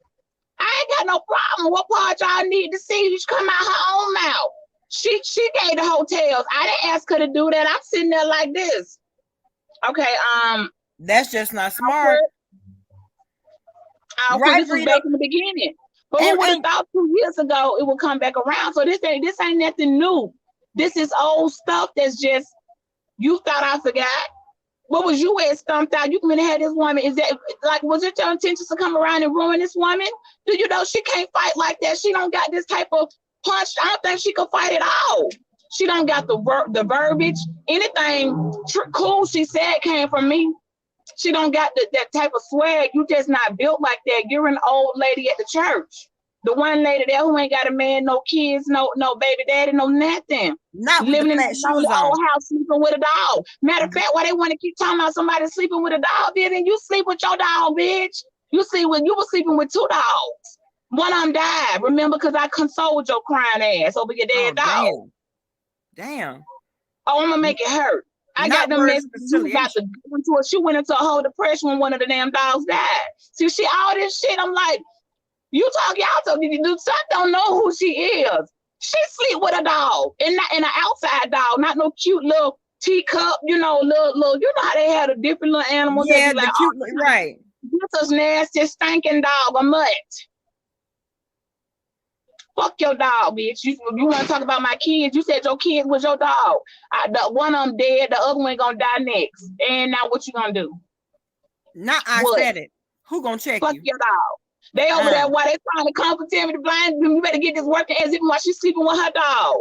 I ain't got no problem. What part y'all need to see? You should come out her own mouth. She gave the hotels. I didn't ask her to do that. I'm sitting there like this. Okay, that's just not smart. Right, this was back in the beginning. But who would have thought 2 years ago it would come back around? So this ain't nothing new. This is old stuff that's just, you thought I forgot. What was you at stumped out? You can have this woman. Is that like, was it your intentions to come around and ruin this woman? Do you know she can't fight like that? She don't got this type of punch. I don't think she could fight at all. She don't got the verbiage. Anything cool she said came from me. She don't got that type of swag. You just not built like that. You're an old lady at the church. The one lady there who ain't got a man, no kids, no baby daddy, no nothing. Not living in the old house, sleeping with a dog. Matter of fact, why they want to keep talking about somebody sleeping with a dog, then you sleep with your dog, bitch. You were sleeping with 2 dogs. One of them died, remember, because I consoled your crying ass over your dead dog. Damn. Oh, I'm gonna make it hurt. I got them messages. She went into a whole depression when one of the damn dogs died. See, all this shit, I'm like, y'all don't know who she is. She sleep with a dog, and not an outside dog, not no cute little teacup, little, you know how they have the different little animals. Yeah, the cute, right. This is nasty, stinking dog, a mutt. Fuck your dog, bitch. You want to talk about my kids? You said your kids was your dog. One of them dead, the other one gonna die next. And now what you gonna do? Now I said it. Who gonna check Fuck you? your dog. They over there while they trying to comfort me to blind. You better get this working as even while she's sleeping with her dog.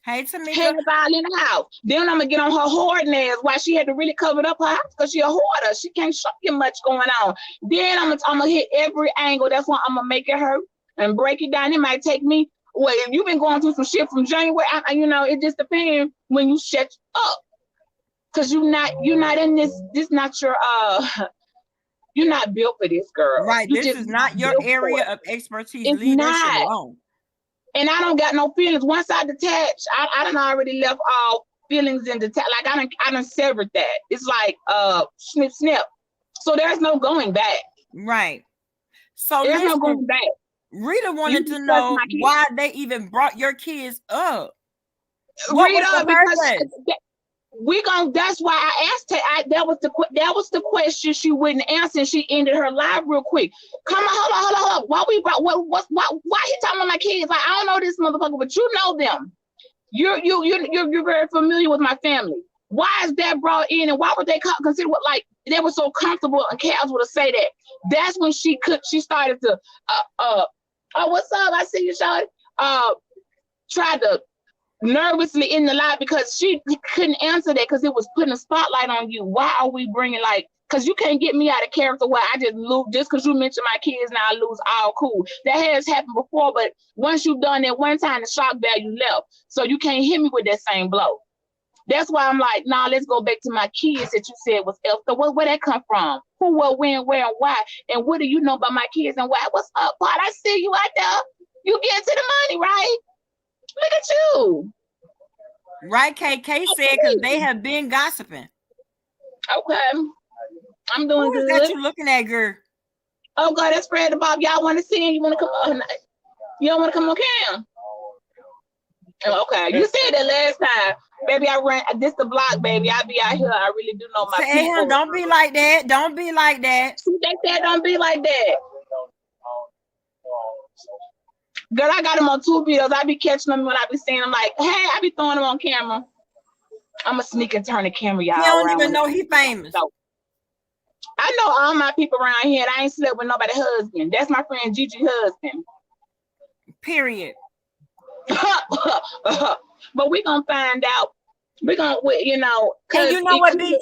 Hey, Tamika. Hands all in the house. Then I'm gonna get on her hoarding ass why she had to really cover up her house because she a hoarder. She can't show you much going on. Then I'm gonna hit every angle. That's why I'm gonna make it hurt and break it down. It might take me. Well, if you've been going through some shit from January, it just depends when you shut up. Cause you're not in this. This not your You're not built for this, girl. Right. This is not your area of expertise. It's Leave not. that shit alone. And I don't got no feelings. Once I detach, I done already left all feelings in detach. Like I done severed that. It's like snip, snip. So there's no going back. Right. So there's no going back. Rita wanted to know why they even brought your kids up. Rita, because that's why I asked her. That was the question she wouldn't answer, and she ended her live real quick. Come on, hold on. Why he talking about my kids? Like, I don't know this motherfucker, but you know them. You're very familiar with my family. Why is that brought in, and why would they consider what, like, they were so comfortable and casual to say that? That's when she started to oh, what's up? I see you, shawty. Tried to nervously in the live because she couldn't answer that because it was putting a spotlight on you. Why are we bringing, like, because you can't get me out of character where I just lose just because you mentioned my kids, now I lose all cool. That has happened before, but once you've done that one time, the shock value left. So you can't hit me with that same blow. That's why I'm like, nah, let's go back to my kids that you said was F. So where that come from? Who, what, when, where, and why? And what do you know about my kids and why? What's up, Pod? I see you out there. You get to the money, right? Look at you. Right, KK said, because they have been gossiping. Okay. I'm doing good. Who is that you looking at, girl? Oh, God, that's Fred the Bob. Y'all want to see him? You want to come on? You don't want to come on cam? Okay. You said that last time. Baby, I ran this the block, baby. I be out here. I really do know my people. Don't be like that. Don't be like that. They said don't be like that. Girl, I got them on 2 videos. I be catching them when I be seeing them like, hey, I be throwing them on camera. I'm a sneak and turn the camera, y'all. You don't even know he famous. So, I know all my people around here, and I ain't slept with nobody's husband. That's my friend Gigi's husband. Period. But we're going to find out. We're going to, and you know what, B?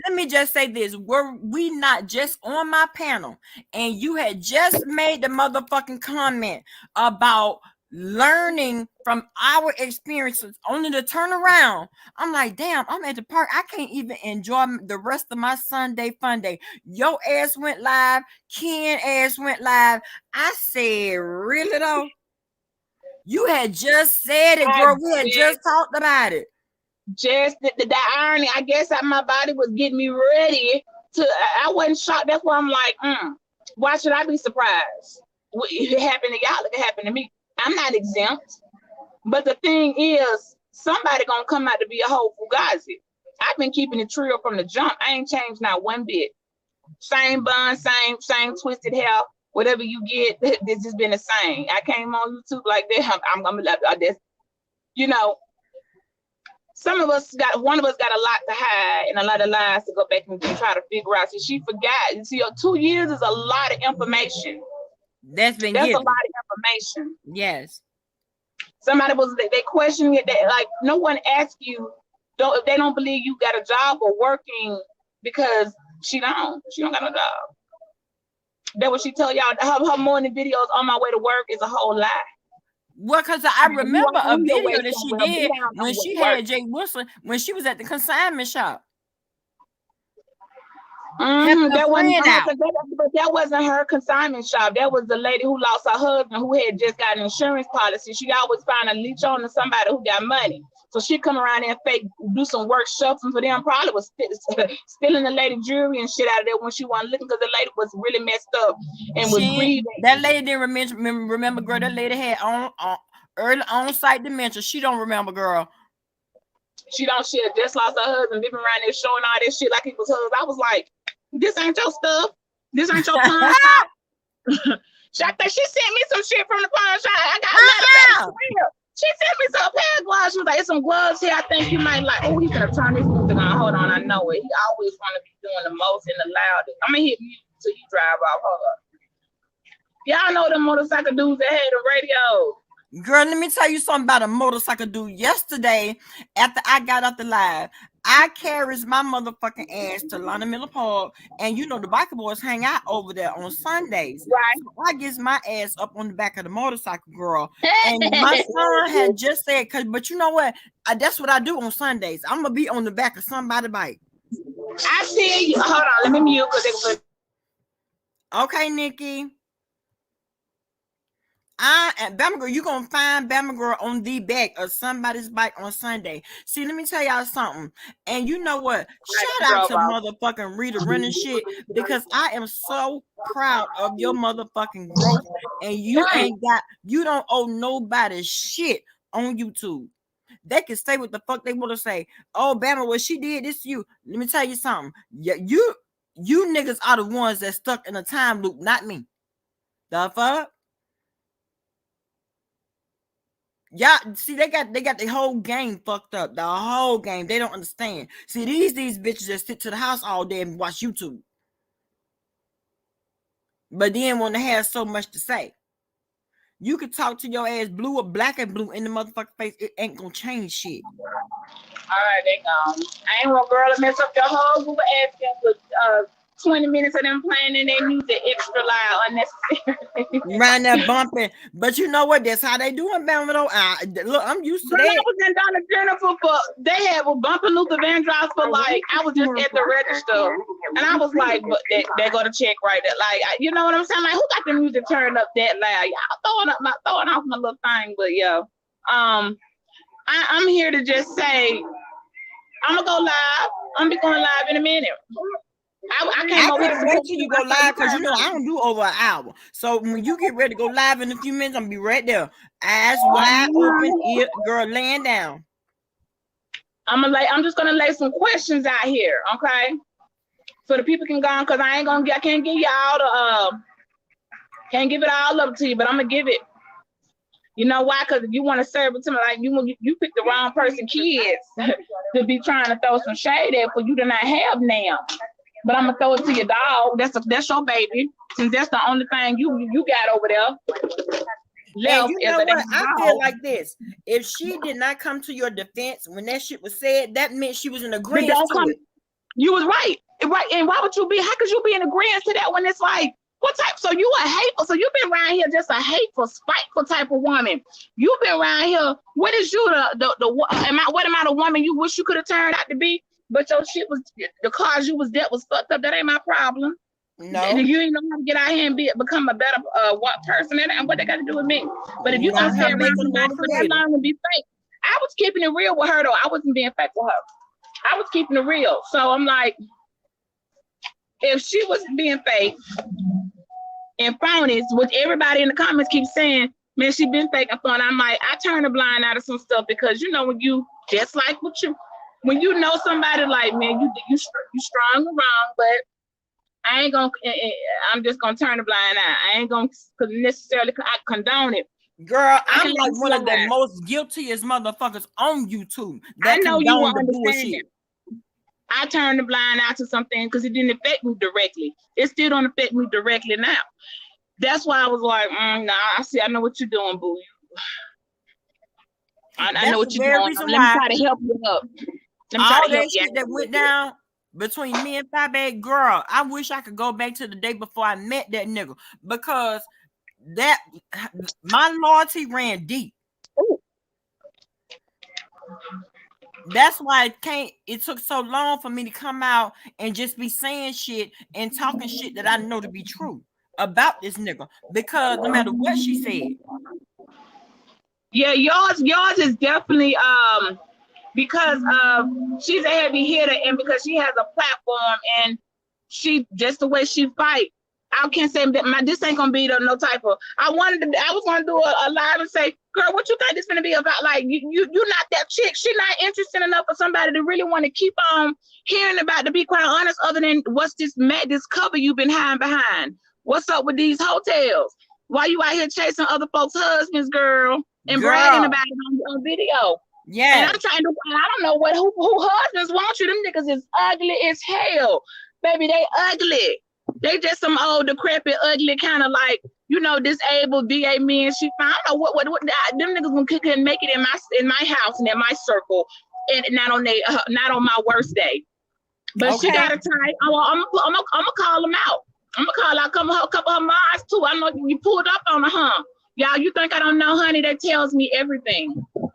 Let me just say this. Were we not just on my panel and you had just made the motherfucking comment about learning from our experiences only to turn around? I'm like, damn, I'm at the park. I can't even enjoy the rest of my Sunday fun day. Your ass went live. Ken ass went live. I said, really though? You had just said it, girl. We had just talked about it. Just the irony, I guess that my body was getting me ready to. I wasn't shocked. That's why I'm like, why should I be surprised? If it happened to y'all, it could happen to me. I'm not exempt. But the thing is, somebody gonna come out to be a whole fugazi. I've been keeping it real from the jump. I ain't changed not one bit. Same bun, same twisted hair. Whatever you get, this has been the same. I came on YouTube like that. I'm gonna let this, you know. One of us got a lot to hide and a lot of lies to go back and try to figure out. So she forgot. See, 2 years is a lot of information. That's given. A lot of information. Yes. Somebody they questioning it. Like no one asked you. If they don't believe you got a job or working because she don't got no job. That what she tell y'all. Her morning videos on my way to work is a whole lie. Well, because I remember a video that she did when she had Jay Wilson when she was at the consignment shop. That wasn't her consignment shop. That was the lady who lost her husband who had just got an insurance policy. She always find a leech on to somebody who got money. So she come around there and do some work shuffling for them. Probably was stealing the lady jewelry and shit out of there when she wasn't looking because the lady was really messed up and was grieving. That lady didn't remember, girl. That lady had early on-site dementia. She don't remember, girl. She just lost her husband, living around there showing all this shit like he was hers. I was like, this ain't your stuff. This ain't your pawn shop. She sent me some shit from the pawn shop. I got another pair. She sent me some pair of gloves. She was like, it's some gloves here. I think you might like. Oh, he's gonna turn this music on. Hold on, I know it. He always want to be doing the most and the loudest. I'm gonna hit mute until you drive off. Hold up. Y'all know the motorcycle dudes that had the radio. Girl, let me tell you something about a motorcycle dude. Yesterday, after I got off the live, I carries my motherfucking ass to Lana Miller Park, and you know the biker boys hang out over there on Sundays. Right. So I gets my ass up on the back of the motorcycle, girl. And my son had just said, but you know what? That's what I do on Sundays. I'm gonna be on the back of somebody's bike. I see you. Hold on, let me mute because okay, Nikki. Bama Girl, you gonna find Bama Girl on the back of somebody's bike on Sunday. See, let me tell y'all something. And you know what? Shout out to motherfucking Rita running shit because I am so proud of your motherfucking growth. And you don't owe nobody shit on YouTube. They can say what the fuck they want to say. Oh, Bama, what she did this to you. Let me tell you something. Yeah, you niggas are the ones that stuck in a time loop, not me. The fuck? Yeah, see, they got the whole game fucked up. The whole game. They don't understand. See, these bitches that sit to the house all day and watch YouTube. But then when they have so much to say. You could talk to your ass blue or black and blue in the motherfucking face. It ain't gonna change shit. All right, they gone. I ain't want girl to mess up your whole group of asking with 20 minutes of them playing in their music extra loud, unnecessary. Right there bumping. But you know what? That's how they do it, man. Look, I'm used to that. I was in Donna Jennifer they had bumping Luther Vandross for like, I was just at the register. And I was like, but they go to check right there. Like, you know what I'm saying? Like, who got the music turned up that loud? Y'all throwing off my little thing, but yeah. I'm here to just say, I'm gonna go live. I'm gonna be going live in a minute. I can't wait till you go live because you know I don't do over an hour. So when you get ready to go live in a few minutes, I'm gonna be right there, eyes wide open, ear girl laying down. I'm just gonna lay some questions out here, okay? So the people can go on because I can't give y'all can't give it all up to you, but I'm gonna give it. You know why? Because you want to serve it to me like you picked the wrong person, kids, to be trying to throw some shade at for you to not have now. But I'm gonna throw it to your dog. That's your baby, since that's the only thing you got over there. And you know what? I feel like this. If she did not come to your defense when that shit was said, that meant she was in agreement to it. You was right. And why would you be? How could you be in agreement to that when it's like, what type? So you a hateful? So you've been around here just a hateful, spiteful type of woman. You've been around here. What is you what am I the woman you wish you could have turned out to be? But your shit was the cause you was dealt was fucked up. That ain't my problem. No. You ain't know how to get out here and become a better person, and what they got to do with me. But if You you're gonna don't stay have to make around them more somebody for that creative. long and be fake, I was keeping it real with her though. I wasn't being fake with her. I was keeping it real. So I'm like, if she was being fake and phony, which everybody in the comments keeps saying, man, she been fake and phony. I'm like, I turn a blind eye to some stuff because you know when you just like when you know somebody like, man, you strong or wrong, but I ain't gonna. I'm just gonna turn a blind eye. I ain't gonna necessarily condone it. Girl, I'm like one of the most guiltiest motherfuckers on YouTube. I know you will understand bullshit. I turned the blind eye to something because it didn't affect me directly. It still don't affect me directly now. That's why I was like, nah, I know what you're doing, boo. I know what you're doing. Let me try to help you up. All that shit that went down between me and Fabe, girl, I wish I could go back to the day before I met that nigga because that my loyalty ran deep. Ooh. That's why it took so long for me to come out and just be saying shit and talking shit that I know to be true about this nigga because no matter what she said. Yeah, yours is definitely because she's a heavy hitter and because she has a platform and she just the way she fight. I can't say that this ain't gonna be no type of. I was gonna do a live and say, girl, what you think this gonna be about? Like you're not that chick. She not interested enough for somebody to really want to keep on hearing about. To be quite honest, other than what's this cover you've been hiding behind? What's up with these hotels? Why you out here chasing other folks' husbands, girl, and bragging about it on video? Yeah, and I'm trying to. I don't know who husbands want you. Them niggas is ugly as hell, baby. They ugly. They just some old, decrepit, ugly kind of like, disabled VA men. I don't know what them niggas couldn't make it in my house and in my circle, and not on my worst day. But okay. She got a type. I'm gonna call them out. I'm gonna call out a couple of her moms too. I know you pulled up on her, huh? Y'all, you think I don't know, honey? That tells me everything.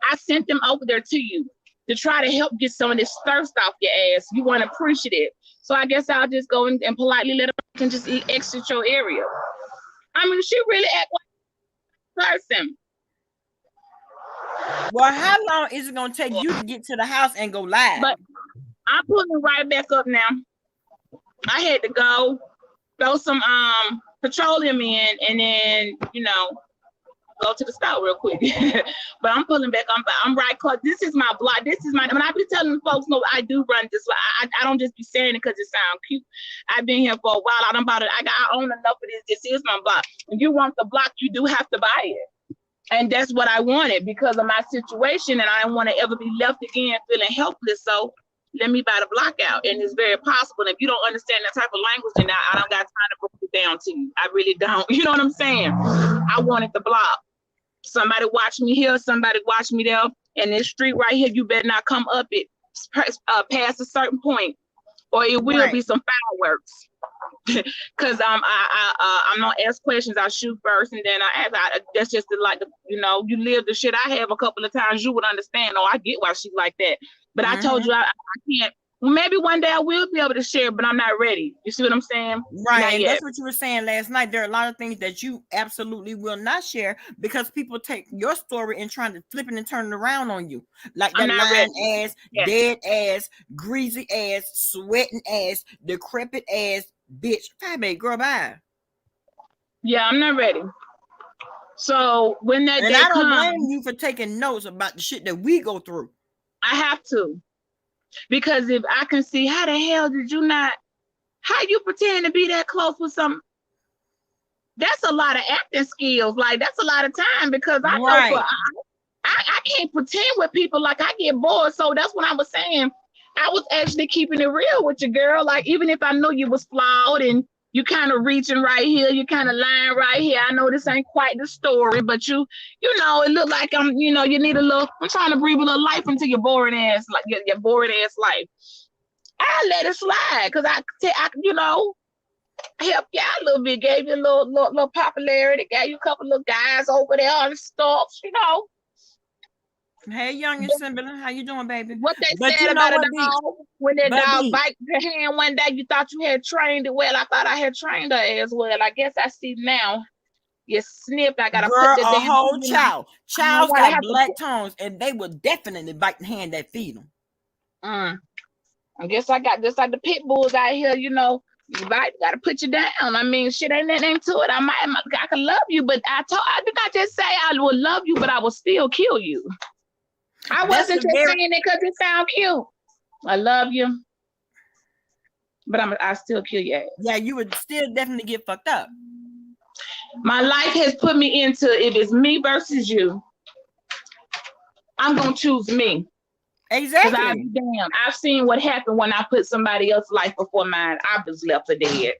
I sent them over there to you to try to help get some of this thirst off your ass. You weren't appreciative. So I guess I'll just go and politely let her just exit your area. I mean, she really act like a person. Well, how long is it gonna take you to get to the house and go live? But I'm pulling right back up now. I had to go throw some petroleum in and then, go to the store real quick. But I'm pulling back. I'm right, cause this is my block. When I be telling folks, no, I do run this. I don't just be saying it because it sounds cute. I've been here for a while. I own enough of this. This is my block. When you want the block, you do have to buy it. And that's what I wanted because of my situation. And I don't want to ever be left again feeling helpless. So let me buy the block out. And it's very possible. And if you don't understand that type of language, then I don't got time to break it down to you. I really don't. You know what I'm saying? I wanted the block. Somebody watch me here, somebody watch me there. And this street right here, you better not come up it past a certain point, or it will be some fireworks. Cause I'm gonna ask questions. I shoot first, and then I ask. That's just you live the shit I have a couple of times. You would understand. Oh, I get why she's like that. But I told you I can't. Well, maybe one day I will be able to share, but I'm not ready. You see what I'm saying? Right. And that's what you were saying last night. There are a lot of things that you absolutely will not share because people take your story and trying to flip it and turn it around on you. Like that lying ass, dead ass, greasy ass, sweating ass, decrepit ass bitch. Fabe, girl, bye. Yeah, I'm not ready. So when that day comes, I don't blame you for taking notes about the shit that we go through. I have to. Because if I can see, how the hell did you not, how you pretend to be that close with some, that's a lot of acting skills. Like, that's a lot of time because I know I can't pretend with people. Like, I get bored. So that's what I was saying. I was actually keeping it real with you, girl. Like, even if I know you was flawed and you kind of reaching right here, you kind of lying right here. I know this ain't quite the story, but you know, it look like you need a little, I'm trying to breathe a little life into your boring ass, like your boring ass life. I let it slide because I helped you out a little bit, gave you a little popularity, gave you a couple of guys over there on the stalks, Hey, young assembly, how you doing, baby? What they But said you know about a what, B? dog, when that But dog B, bites your hand one day, you thought you had trained it well. I thought I had trained her as well. I guess I see now. You snipped. I gotta put girl, the a damn. whole child. I Child's gotta got have to. black tongues, and they will definitely bite the hand that feed them. I guess I got just like the pit bulls out here. You know, you gotta put you down. I mean, shit ain't nothing to it. I can love you, but I did not just say I would love you, but I will still kill you. I That's wasn't the just very saying it because it sound cute. I love you, but I still kill your ass. yeah. You would still definitely get fucked up. My life has put me into, if it's me versus you, I'm gonna choose me. Because I'll be Exactly. damned. I've seen what happened when I put somebody else's life before mine. I was left for dead.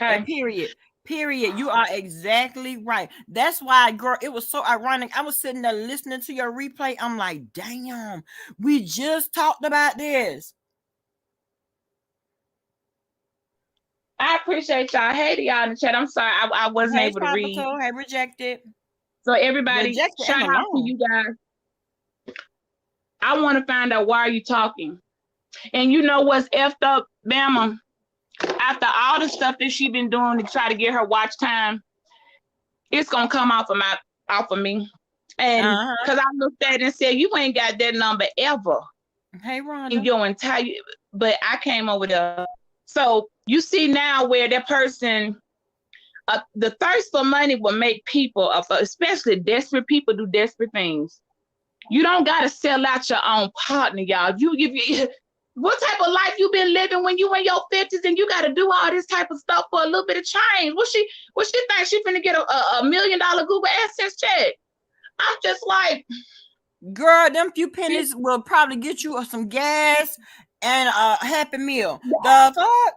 Okay. Period. Period. You are exactly right. That's why, girl, it was so ironic. I was sitting there listening to your replay. I'm like, damn, we just talked about this. I appreciate y'all. Hey to y'all in the chat. I'm sorry I wasn't Hey, able to read. Tropical. Hey, rejected. So everybody, Rejected shout and out to alone. you guys. I want to find out why are you talking. And you know what's effed up, Bama? After all the stuff that she been doing to try to get her watch time, it's gonna come off of me. And because I looked at it and said, you ain't got that number ever. Hey, Rhonda. In your entire, but I came over there. So you see now where that person, the thirst for money will make people, especially desperate people, do desperate things. You don't gotta sell out your own partner, y'all. What type of life you been living when you in your 50s and you gotta do all this type of stuff for a little bit of change? What she think she finna get a $1 million Google AdSense check? I'm just like, girl, them few pennies will probably get you some gas and a Happy Meal. The fuck?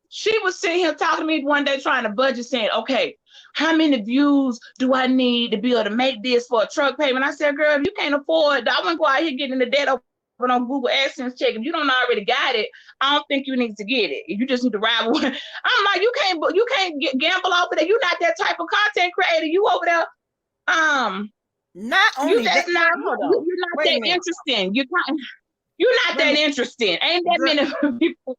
She was sitting here talking to me one day trying to budget, saying, okay, how many views do I need to be able to make this for a truck payment? I said, girl, if you can't afford, I wouldn't go out here getting the debt over on Google AdSense check. If you don't already got it, I don't think you need to get it. You just need to ride with. I'm like, you can't gamble over there. You're not that type of content creator. You over there, not only you just that, not, hold on. you're not Wait a that minute. interesting. You're not that interesting. Ain't that many people.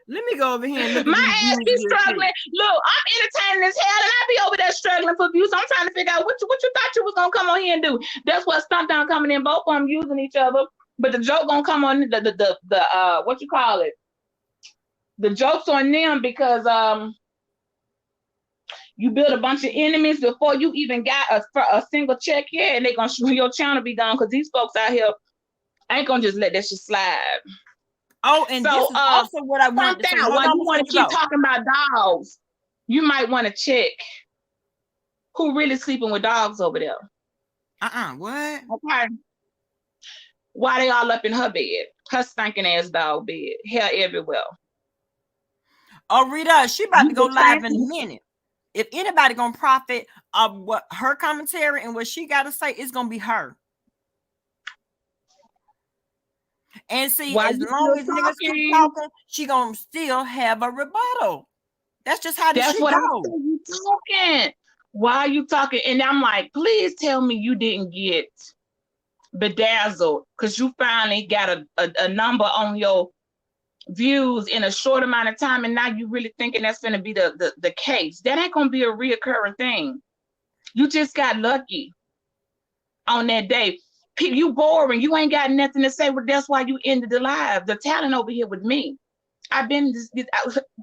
Let me go over here and look at my these ass be struggling. Look, I'm entertaining as hell, and I be over there struggling for views. I'm trying to figure out what you thought you was gonna come on here and do. That's what stunt down coming in. Both of them using each other, but the joke gonna come on the what you call it? The joke's on them because you build a bunch of enemies before you even got a single check here, and they gonna your channel be gone because these folks out here ain't gonna just let that shit slide. Oh, and so, this is also what I want to say. Hold on, you want to keep talking about dogs, you might want to check who really sleeping with dogs over there. What? Okay. Why they all up in her bed? Her stinking ass dog bed. Hair everywhere. Oh, Rita, she about to go live in a minute. If anybody gonna profit of what her commentary and what she got to say, it's gonna be her. And see, as long as niggas keep talking, she gonna still have a rebuttal. That's just how this shit goes. You talking. Why are you talking? And I'm like, please tell me you didn't get bedazzled because you finally got a number on your views in a short amount of time, and now you really thinking that's gonna be the case. That ain't gonna be a reoccurring thing. You just got lucky on that day. You boring. You ain't got nothing to say. Well, that's why you ended the live. The talent over here with me. I've been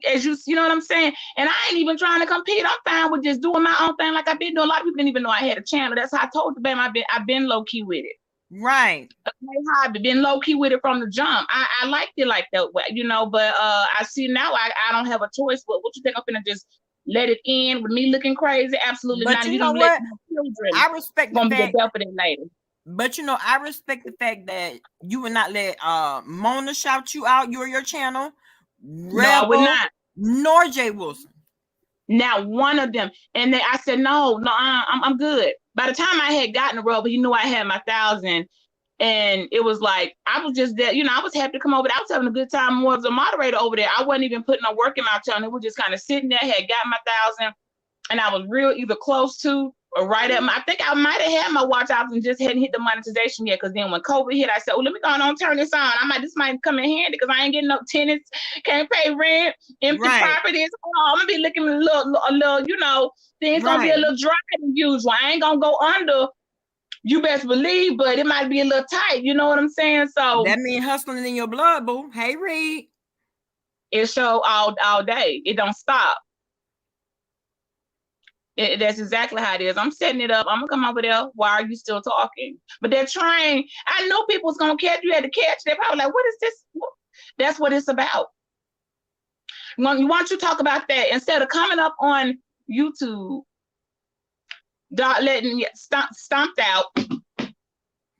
as you know what I'm saying. And I ain't even trying to compete. I'm fine with just doing my own thing like I've been doing. A lot of people didn't even know I had a channel. That's how I told the baby I've been low key with it. Right. I've been low key with it from the jump. I liked it like that way, you know. But I see now I don't have a choice. But what you think I'm gonna just let it end with me looking crazy? Absolutely not. You know what? I respect the fact. Later. But you know, I respect the fact that you would not let Mona shout you out. You're your channel. Rebel, no, I would not. Nor Jay Wilson. Now one of them, and I said no, I'm good. By the time I had gotten the Rebel, he knew I had my 1,000, and it was like I was just there. You know, I was happy to come over there. I was having a good time. More as a moderator over there. I wasn't even putting no work in my channel. It was just kind of sitting there. Had got my 1,000, and I was real either close to right at I think I might have had my watch off and just hadn't hit the monetization yet. Because then when COVID hit, I said, "Oh, let me go on turn this on. This might come in handy because I ain't getting no tenants, can't pay rent, empty properties. Oh, I'm gonna be looking a little, you know, things gonna be a little dry than usual. I ain't gonna go under. You best believe, but it might be a little tight. You know what I'm saying? So that means hustling in your blood, boo. Hey, Reed. It show all day. It don't stop. That's exactly how it is. I'm setting it up. I'm gonna come over there. Why are you still talking? But that train, I knew people was gonna catch. You had to catch. They're probably like, "What is this?" That's what it's about. Why don't you talk about that instead of coming up on YouTube, letting you stomped out?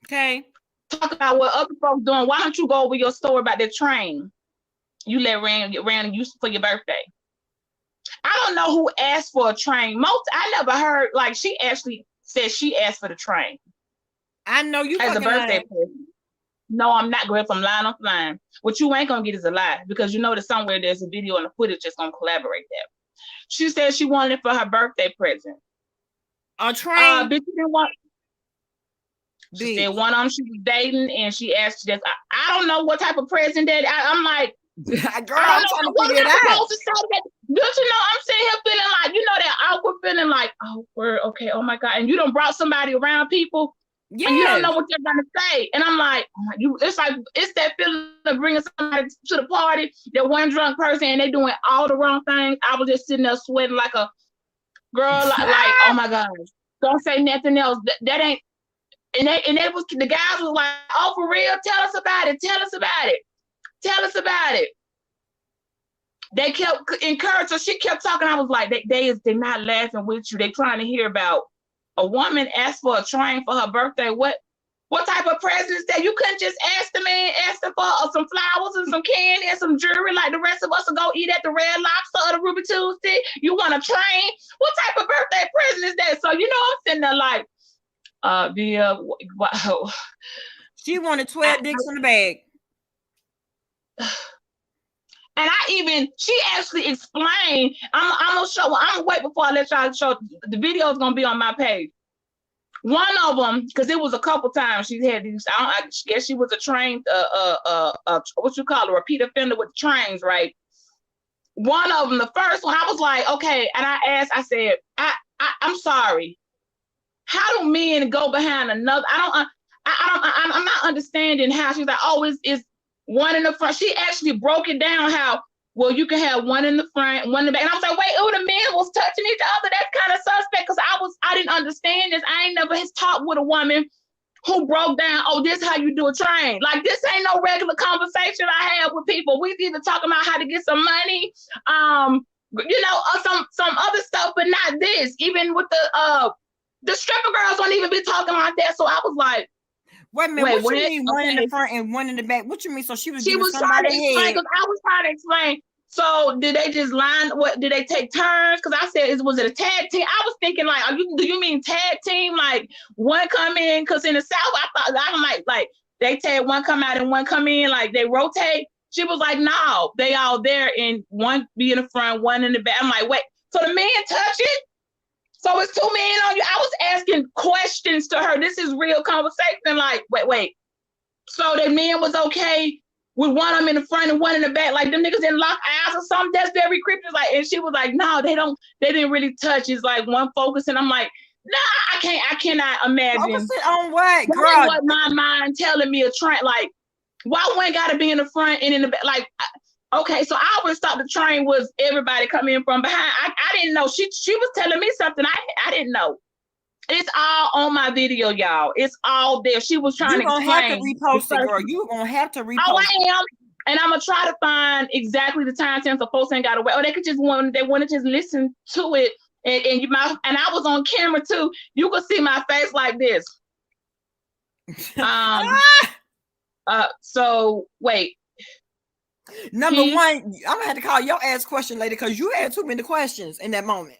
Okay. Talk about what other folks doing. Why don't you go over your story about that train you let ran you for your birthday? I don't know who asked for a train. I never heard, like, she actually said she asked for the train. I know you as a birthday present. No, I'm not going from line on line. What you ain't gonna get is a lie, because you know that somewhere there's a video and a footage that's gonna collaborate that. She said she wanted it for her birthday present. A train. Bitch, you didn't want. She said one of them she was dating, and she asked just I don't know what type of present that. I'm like, girl, I'm trying to figure it out. Don't you know, I'm sitting here feeling like, you know, that awkward feeling like, oh, we're okay, oh my God. And you done brought somebody around people, and you don't know what they're gonna say. And I'm like, it's that feeling of bringing somebody to the party, that one drunk person, and they doing all the wrong things. I was just sitting there sweating like a girl, like oh my gosh, don't say nothing else. That ain't. And they was, the guys was like, oh, for real, tell us about it. They kept encouraging, so she kept talking. I was like, they're not laughing with you. They trying to hear about a woman asked for a train for her birthday. What type of present is that? You couldn't just ask the man, ask him for some flowers and some candy and some jewelry like the rest of us to go eat at the Red Lobster or the Ruby Tuesday. You want a train? What type of birthday present is that? So, you know, I'm sitting there like, wow. She wanted 12 dicks in the bag. And she actually explained, I'm gonna wait before I let y'all show. The video is gonna be on my page. One of them, because it was a couple times she had these, I guess she was a trained, what you call a repeat offender with trains, right? One of them, the first one, I was like, okay, and I asked, I said, I'm sorry. How do men go behind another? I'm not understanding how she's like, oh, it's one in the front. She actually broke it down how, well, you can have one in the front, one in the back. And I was like, wait, the men was touching each other. That's kind of suspect, because I didn't understand this. I ain't never talked with a woman who broke down, oh, this how you do a train. Like, this ain't no regular conversation I have with people. We either talking about how to get some money, you know, or some other stuff, but not this. Even with the stripper girls don't even be talking like that. So I was like, wait a minute, what you mean one in the front and one in the back? What you mean? So she was trying to explain, because I was trying to explain. So did they just did they take turns? Because I said, was it a tag team? I was thinking like, do you mean tag team? Like one come in? Because in the South, I thought, I'm like they tag, one come out and one come in, like they rotate. She was like, no, they all there, and one be in the front, one in the back. I'm like, wait, so the men touch it? So it's two men on you. I was asking questions to her. This is real conversation. Like, wait. So the men was okay with one of them in the front and one in the back. Like them niggas didn't lock eyes or something. That's very creepy. Like, and she was like, no, they didn't really touch. It's like one focus. And I'm like, nah, I cannot imagine. Opposite on what, girl? That what my mind telling me a train. Like, why one got to be in the front and in the back? Like, okay, so I always thought the train was everybody coming in from behind. I didn't know. She was telling me something I didn't know. It's all on my video, y'all. It's all there. She was trying to explain. You're going to have to repost it, girl. You're going to have to repost it. Oh, I am. And I'm going to try to find exactly the time stamp so folks ain't got to wait. Or they could just want to just listen to it. And I was on camera too. You could see my face like this. So wait. Number one, I'm gonna have to call your ass question later, because you had too many questions in that moment.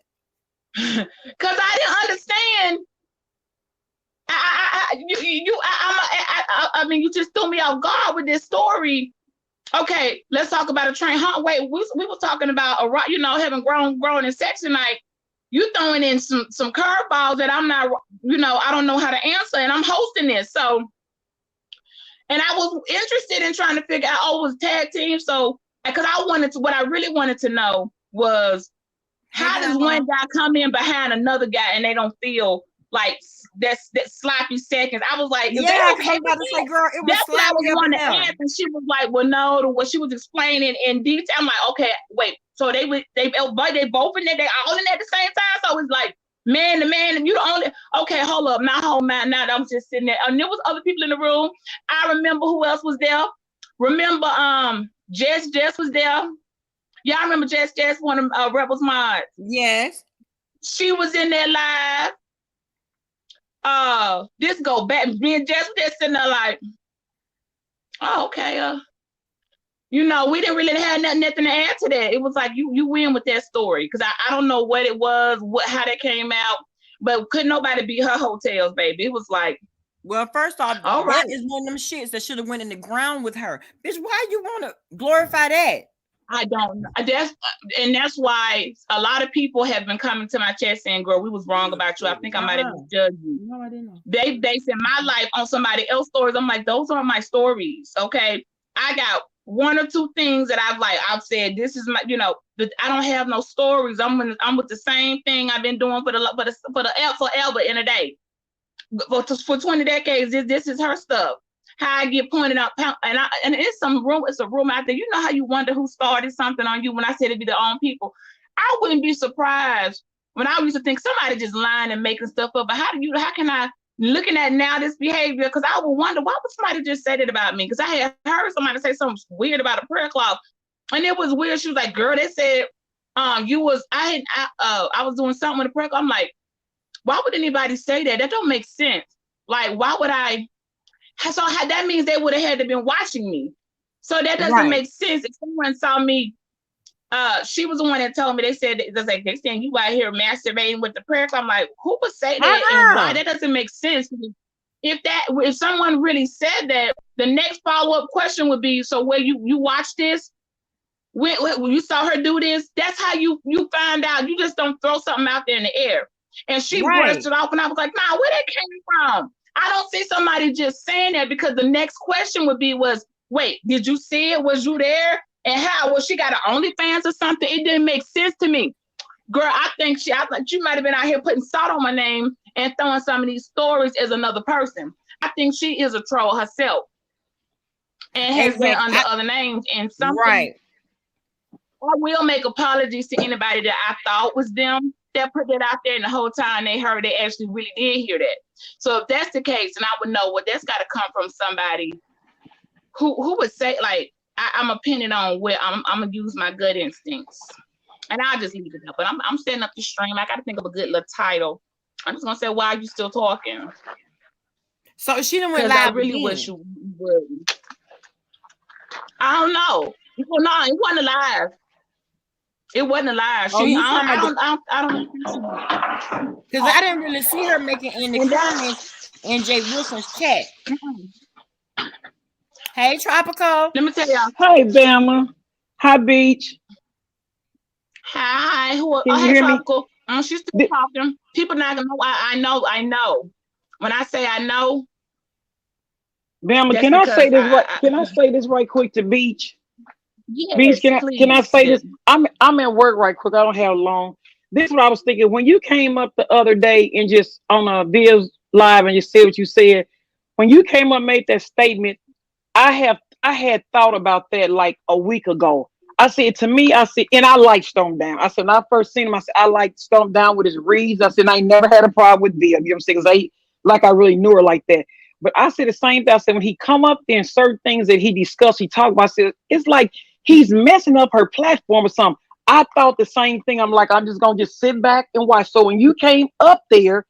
Because I didn't understand. I mean, you just threw me off guard with this story. Okay, let's talk about a train. Wait, we were talking about having grown in sex tonight. you throwing in some curveballs that I'm not, I don't know how to answer, and I'm hosting this. So, and I was interested in trying to figure out, it was tag team. So, because what I really wanted to know was, how does one guy come in behind another guy and they don't feel like that sloppy seconds? I was like, yeah, because I'm about to say, girl, it was that's what I was sloppy up in wanting to there. ask, and she was like, well, no, what she was explaining in detail. I'm like, okay, wait. So they both in there, they all in there at the same time. So it's like man to man, and you the only. Okay, hold up, my whole mind. Now I'm just sitting there, and there was other people in the room. I remember who else was there. Remember, Jess was there. Y'all remember Jess, one of Rebels mods? Yes. She was in there live. This go back. Me and Jess were just sitting there like, oh, okay. We didn't really have nothing to add to that. It was like you win with that story, because I don't know what it was, how that came out, but couldn't nobody beat her hotels, baby. It was like, well, first off, that is one of them shits that should have went in the ground with her, bitch. Why you want to glorify that? I don't. That's why a lot of people have been coming to my chat saying, "Girl, we was wrong about you. I think I might have misjudged you." No, I didn't know. They said my life on somebody else's stories. I'm like, those aren't my stories. Okay, I got one or two things that I've said. This is my, I don't have no stories. I'm with the same thing I've been doing for forever in a day. For 20 decades, this is her stuff. How I get pointed out, and it's a rumor out there. You know how you wonder who started something on you? When I said it'd be their own people, I wouldn't be surprised when I used to think somebody just lying and making stuff up. But how can I, looking at now this behavior? Because I would wonder, why would somebody just say that about me? Because I had heard somebody say something weird about a prayer cloth, and it was weird. She was like, "Girl, they said I was doing something with a prayer cloth." I'm like, why would anybody say that? That don't make sense. Like, why would I? So that means they would have had to been watching me. So that doesn't make sense. If someone saw me, she was the one that told me. They said they saying you out here masturbating with the prayer. So I'm like, who would say that and why? That doesn't make sense. If someone really said that, the next follow-up question would be, so where you watch this? When you saw her do this, that's how you find out. You just don't throw something out there in the air. And she brushed it off, and I was like, nah, where that came from? I don't see somebody just saying that, because the next question would be, wait, did you see it? Was you there? And how? Was she got an OnlyFans or something? It didn't make sense to me. Girl, I think she might have been out here putting salt on my name and throwing some of these stories as another person. I think she is a troll herself and has been under other names and something. Right. I will make apologies to anybody that I thought was them that put that out there, and the whole time they heard, they actually really did hear that. So if that's the case, then I would know, well, that's got to come from somebody who would say, like, I'm opinion on where I'm gonna use my gut instincts, and I'll just leave it up. But I'm setting up the stream. I got to think of a good little title. I'm just gonna say, why are you still talking? So she didn't went live. I really wish you would. I don't know. Well, no, it wasn't live. It wasn't alive. I don't because I didn't really see her making any comments in Jay Wilson's chat. Hey, Tropical. Let me tell y'all. Hey, Bama. Hi, Beach. Hi. Hey, Tropical. She's still talking. People not gonna know. I know. When I say I know. Bama, can I say this right? Can I say this right quick to Beach? Yes, Beach, can I say this? I'm at work right quick. I don't have long. This is what I was thinking. When you came up the other day and just on a Viv's live and you said what you said, when you came up and made that statement, I had thought about that like a week ago. I said, to me, and I like Storm Down. I said, when I first seen him, I said, I like Storm Down with his reads. I said, I never had a problem with Viv. You know what I'm saying? Because I really knew her like that. But I said the same thing. I said, when he come up there and certain things that he discussed, he talked about, I said, it's like he's messing up her platform or something. I thought the same thing. I'm like, I'm just going to just sit back and watch. So when you came up there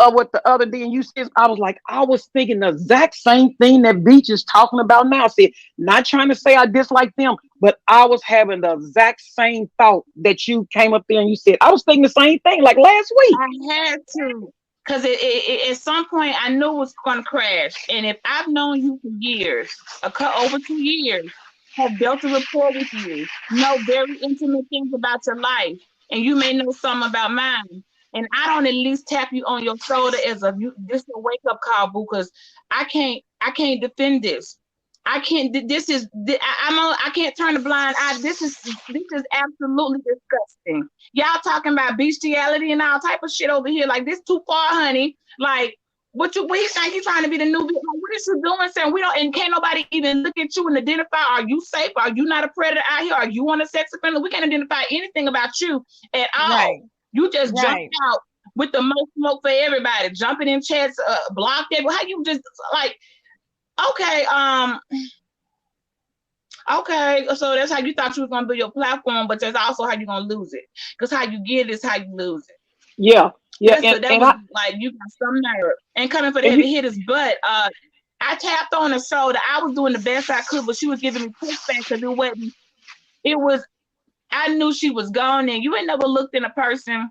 with the other day and you said, I was thinking the exact same thing that Beach is talking about now. I said, not trying to say I dislike them, but I was having the exact same thought that you came up there and you said. I was thinking the same thing like last week. I had to. Because at some point, I knew it was going to crash. And if I've known you for years, over 2 years, have built a rapport with you, know very intimate things about your life, and you may know something about mine. And I don't at least tap you on your shoulder as a this is a wake up call, boo, because I can't defend this. I can't. This is. I'm. I can't turn a blind eye. This is absolutely disgusting. Y'all talking about bestiality and all type of shit over here. Like this too far, honey. Like what you think you trying to be the new? Like, what is you doing? Saying we don't, and can't nobody even look at you and identify. Are you safe? Are you not a predator out here? Are you on a sex offender? We can't identify anything about you at all. Right. You just jumped Right. out with the most smoke for everybody, jumping in chats, blocked it. How you just like? Okay, okay, so that's how you thought you was gonna build your platform, but that's also how you're gonna lose it. Because how you get it is how you lose it. Yeah. That was like you got some nerve. And coming for the heavy hitters, but I tapped on her shoulder. I was doing the best I could, but she was giving me pushback because it was I knew she was gone, and you ain't never looked in a person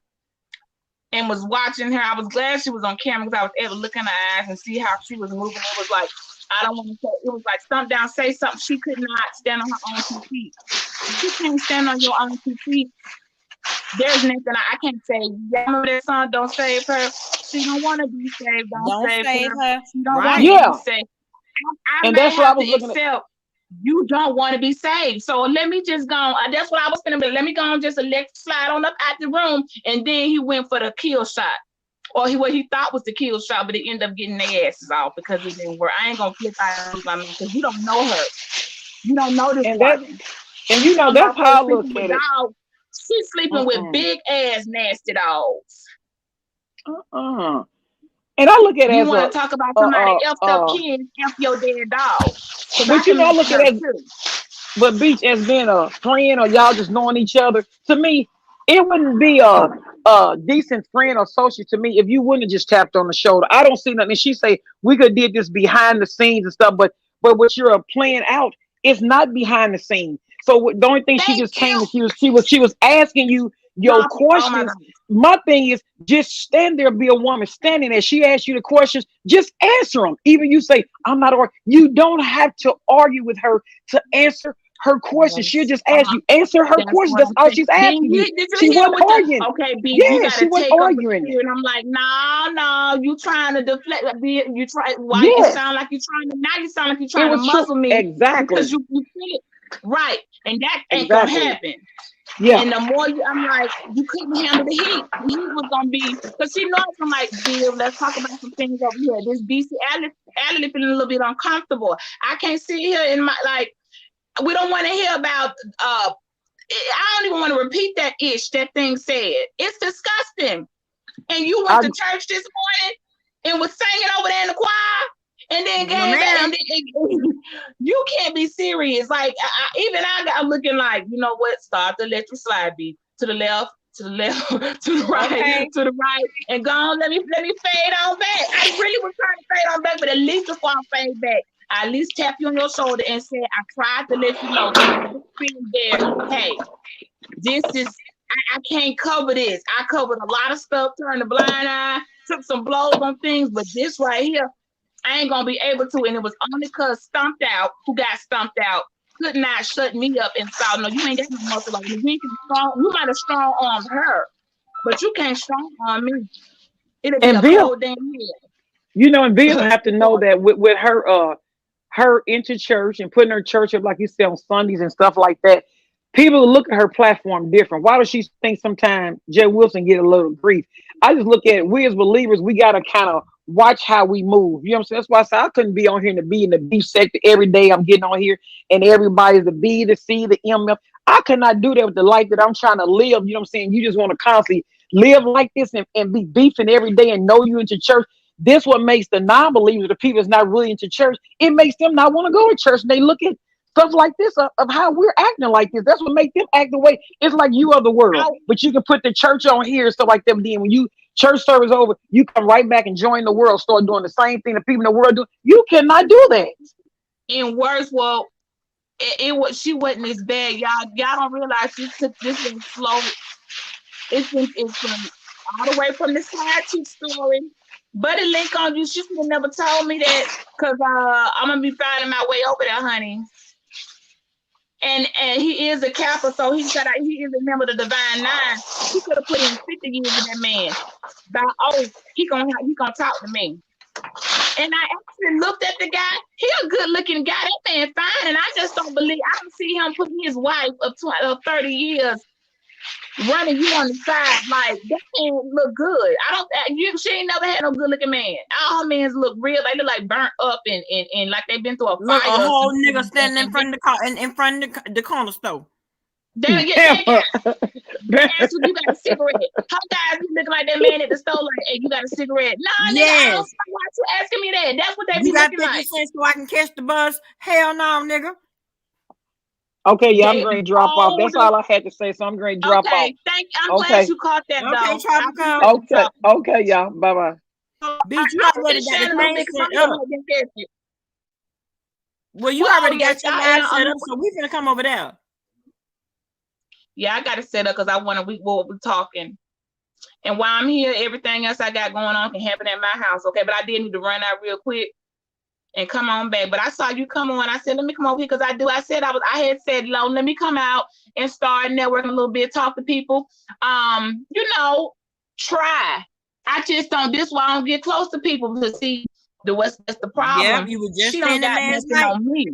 and was watching her. I was glad she was on camera because I was able to look in her eyes and see how she was moving. It was like, I don't want to say, it was like stomp down, say something. She could not stand on her own 2 feet. If you can't stand on your own 2 feet, there's nothing I can't say. Yeah, remember that song, Don't Save Her? She don't want to be saved. Don't save her. She don't want to be saved. I and may that's what I have was to looking accept you don't want to be saved. So let me just go. That's what I was finna be. Let me go on just let slide on up out the room. And then he went for the kill shot. Or what he thought was the kill shot, but it ended up getting their asses off because it didn't work. I ain't gonna flip out on my man because you don't know her. You don't know this woman. And you know that's how I look at it. Dogs. She's sleeping with big ass nasty dogs. And I look at it you as want to talk about somebody effed up kids, F your dead dog. But you know, I look at it but Beach as being a friend or y'all just knowing each other. To me, it wouldn't be a decent friend or associate to me if you wouldn't have just tapped on the shoulder. I don't see nothing. And she say we could did this behind the scenes and stuff, but what you're playing out is not behind the scenes. So the only thing she just came and she was asking you your questions. My thing is just stand there, be a woman standing there. She asks you the questions, just answer them. Even you say, I'm not arguing. You don't have to argue with her to answer her questions. She'll just ask you, answer her questions. That's all she's asking you. She wasn't arguing. Okay, B, yeah, you gotta she wasn't take arguing. And I'm like, no, you trying to deflect. You try. Why you sound like you're trying to? Now you sound like you're trying to muzzle me. Exactly. Because you feel it. Right, and that ain't gonna happen. Yeah. And the more I'm like, you couldn't handle the heat. The heat was gonna be because she knows I'm like, Bill, let's talk about some things over here. This BC Allie feeling a little bit uncomfortable. I can't sit here in my like. We don't want to hear about. I don't even want to repeat that that thing said. It's disgusting. And you went to church this morning and was singing over there in the choir. And then came back and you can't be serious. Like I got looking like, you know what? Start to let you slide be to the left, to the right, to the right, and go on. Let me fade on back. I really was trying to fade on back, but at least before I fade back, I at least tap you on your shoulder and say, I tried to let you know there. Hey, this is I can't cover this. I covered a lot of stuff, turned a blind eye, took some blows on things, but this right here. I ain't gonna be able to, and it was only because Stumped Out, who got stumped out, could not shut me up and saw, no, you ain't got no muscle like me. You might have strong armed her, but you can't strong arm me. It'll be a cold damn head. You know, and Bill have to know that with her into church and putting her church up, like you said, on Sundays and stuff like that, people look at her platform different. Why does she think sometimes Jay Wilson get a little grief? I just look at it, we as believers, we gotta kind of watch how we move. You know what I'm saying? That's why I said I couldn't be on here to be in the B sector every day. I'm getting on here and everybody's the B, the C, the M. I could not do that with the life that I'm trying to live. You know what I'm saying? You just want to constantly live like this and be beefing every day and know you into church. This what makes the non-believers, the people that's not really into church, it makes them not want to go to church. And they look at stuff like this of how we're acting like this. That's what makes them act the way. It's like you are the world, but you can put the church on here and stuff like that. Then when you church service over, you come right back and join the world, start doing the same thing that people in the world do. You cannot do that. And worse, well, it was she wasn't as bad. Y'all don't realize she took this in slow. It's from all the way from the side chick story. Buddy link on you. She should have never told me that because I'm gonna be finding my way over there, honey. And he is a Kappa, so he said he is a member of the Divine Nine. He could have put in 50 years with that man. By he gonna talk to me. And I actually looked at the guy. He a good looking guy. That man fine. And I just don't believe. I don't see him putting his wife of 30 years running you on the side. Like, that man look good. She ain't never had no good looking man. All her men look real. They look like burnt up and like they've been through a Look, fire. a whole nigga standing in front of the corner store. They ask you, you got a cigarette. How guys be looking like that man at the store like, hey, you got a cigarette? Nah, nigga, I don't know why you asking me that. That's what they be looking like. You got 50 cents so I can catch the bus? Hell no, nigga. Okay, yeah, I'm going to drop off. That's all I had to say, so I'm going to drop off. I'm glad you caught that, though. Okay, y'all. Bye-bye. Bitch, you already got the thing set up. Well, you already got your live set up, so we finna come over there. Yeah, I got it set up because I want to. We're talking, and while I'm here, everything else I got going on can happen at my house. Okay, but I did need to run out real quick and come on back. But I saw you come on. I said, let me come over here because I said I had said, let me come out and start networking a little bit, talk to people. Try. I just don't. This is why I don't get close to people to see that's the problem. Yeah, you were just saying that last night on me.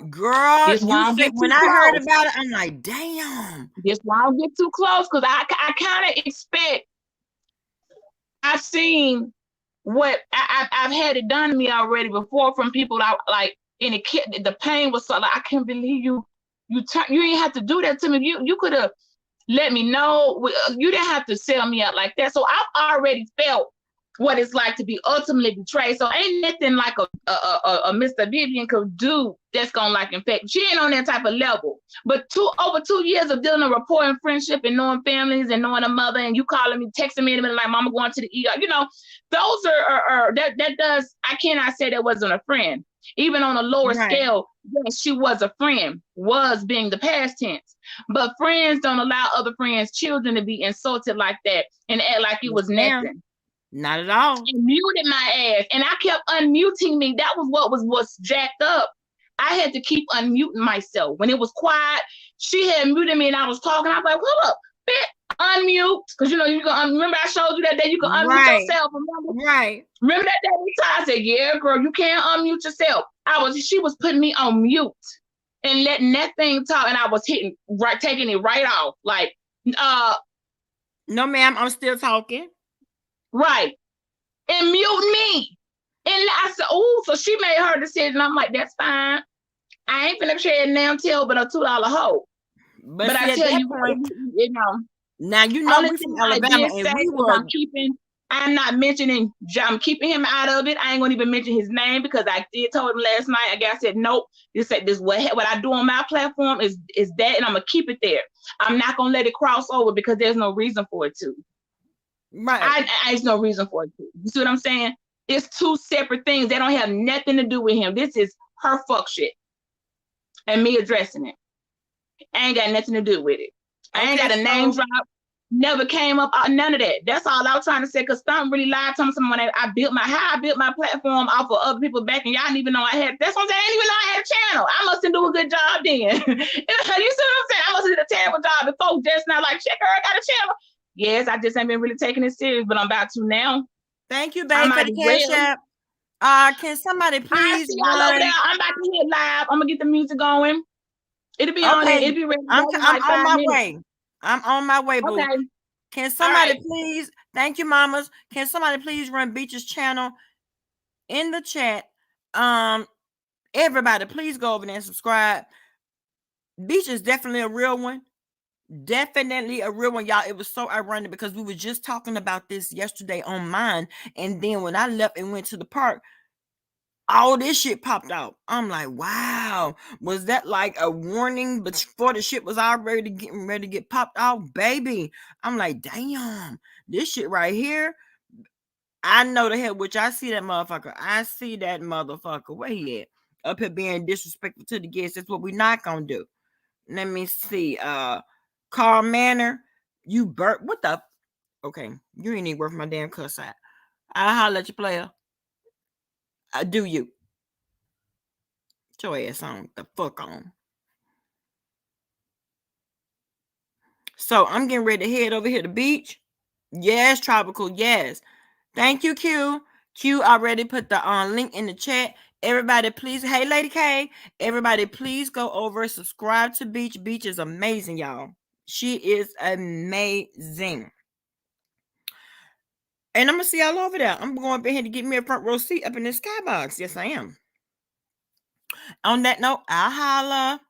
Girl, when I heard about it, I'm like, damn. This why I don't get too close because I kind of expect. I've seen what I've had it done to me already before from people that like, and the pain was so like, I can't believe you didn't have to do that to me. You could have let me know. You didn't have to sell me out like that. So I've already felt what it's like to be ultimately betrayed. So ain't nothing like a Mr. Vivian could do that's gonna like infect. She ain't on that type of level. But over 2 years of dealing with rapport and friendship and knowing families and knowing a mother and you calling me, texting me in a minute like mama going to the ER, those are that does. I cannot say that wasn't a friend. Even on a lower scale, yes, she was a friend, was being the past tense. But friends don't allow other friends' children to be insulted like that and act like it was nothing. Not at all. And muted my ass. And I kept unmuting me. That was what was jacked up. I had to keep unmuting myself. When it was quiet, she had muted me and I was talking. I was like, hold up, bitch, unmute. Because you can remember I showed you that day you can unmute yourself. Remember? Right. Remember that day I said, yeah, girl, you can't unmute yourself. She was putting me on mute and letting that thing talk, and I was taking it right off. Like, no, ma'am, I'm still talking. Right. And mute me. And I said, oh, so she made her decision. I'm like, that's fine. I ain't finna trade a damn tail but a $2 hoe. But see, I tell you, now we're from Alabama and I'm not mentioning, I'm keeping him out of it. I ain't gonna even mention his name because I did told him last night. I said, nope. This what I do on my platform is that, and I'm gonna keep it there. I'm not gonna let it cross over because there's no reason for it to. Right. There's no reason for it to. You see what I'm saying? It's two separate things. They don't have nothing to do with him. This is her fuck shit. And me addressing it. I ain't got nothing to do with it. I ain't got a name drop. Never came up, none of that. That's all I was trying to say, because some really lied to someone that I built my platform off of other people back, and y'all didn't even know I had, that's what I'm saying, I didn't even know I had a channel. I must do a good job then. You see what I'm saying? I must have did a terrible job. If folks just not like, check her, I got a channel. Yes, I just ain't been really taking it serious, but I'm about to now. Thank you, babe, for the cash app. Can somebody please I see y'all over there. I'm about to hit live. I'm gonna get the music going. It'll be on it. It'll be ready. I'm on my way. I'm on my way, boo. Okay. Can somebody please, thank you, mamas. Can somebody please run Beach's channel in the chat? Everybody, please go over there and subscribe. Beach is definitely a real one. Definitely a real one, y'all. It was so ironic because we were just talking about this yesterday on mine, and then when I left and went to the park, all this shit popped out. I'm like, wow, was that like a warning before the shit was already getting ready to get popped out, baby? I'm like, damn, this shit right here. I know the hell, which I see that motherfucker. I see that motherfucker. Where he at? Up here being disrespectful to the guests. That's what we're not gonna do. Let me see. Carl Manor, you burp. What the? Okay, you ain't even worth my damn cuss out. I'll holler at you, player. Do you? Get your ass on. The fuck on. So I'm getting ready to head over here to the beach. Yes, tropical. Yes. Thank you, Q. Q already put the link in the chat. Everybody, please. Hey, Lady K. Everybody, please go over, subscribe to Beach. Beach is amazing, y'all. She is amazing. And I'm going to see y'all over there. I'm going up in here to get me a front row seat up in the skybox. Yes, I am. On that note, I'll holla.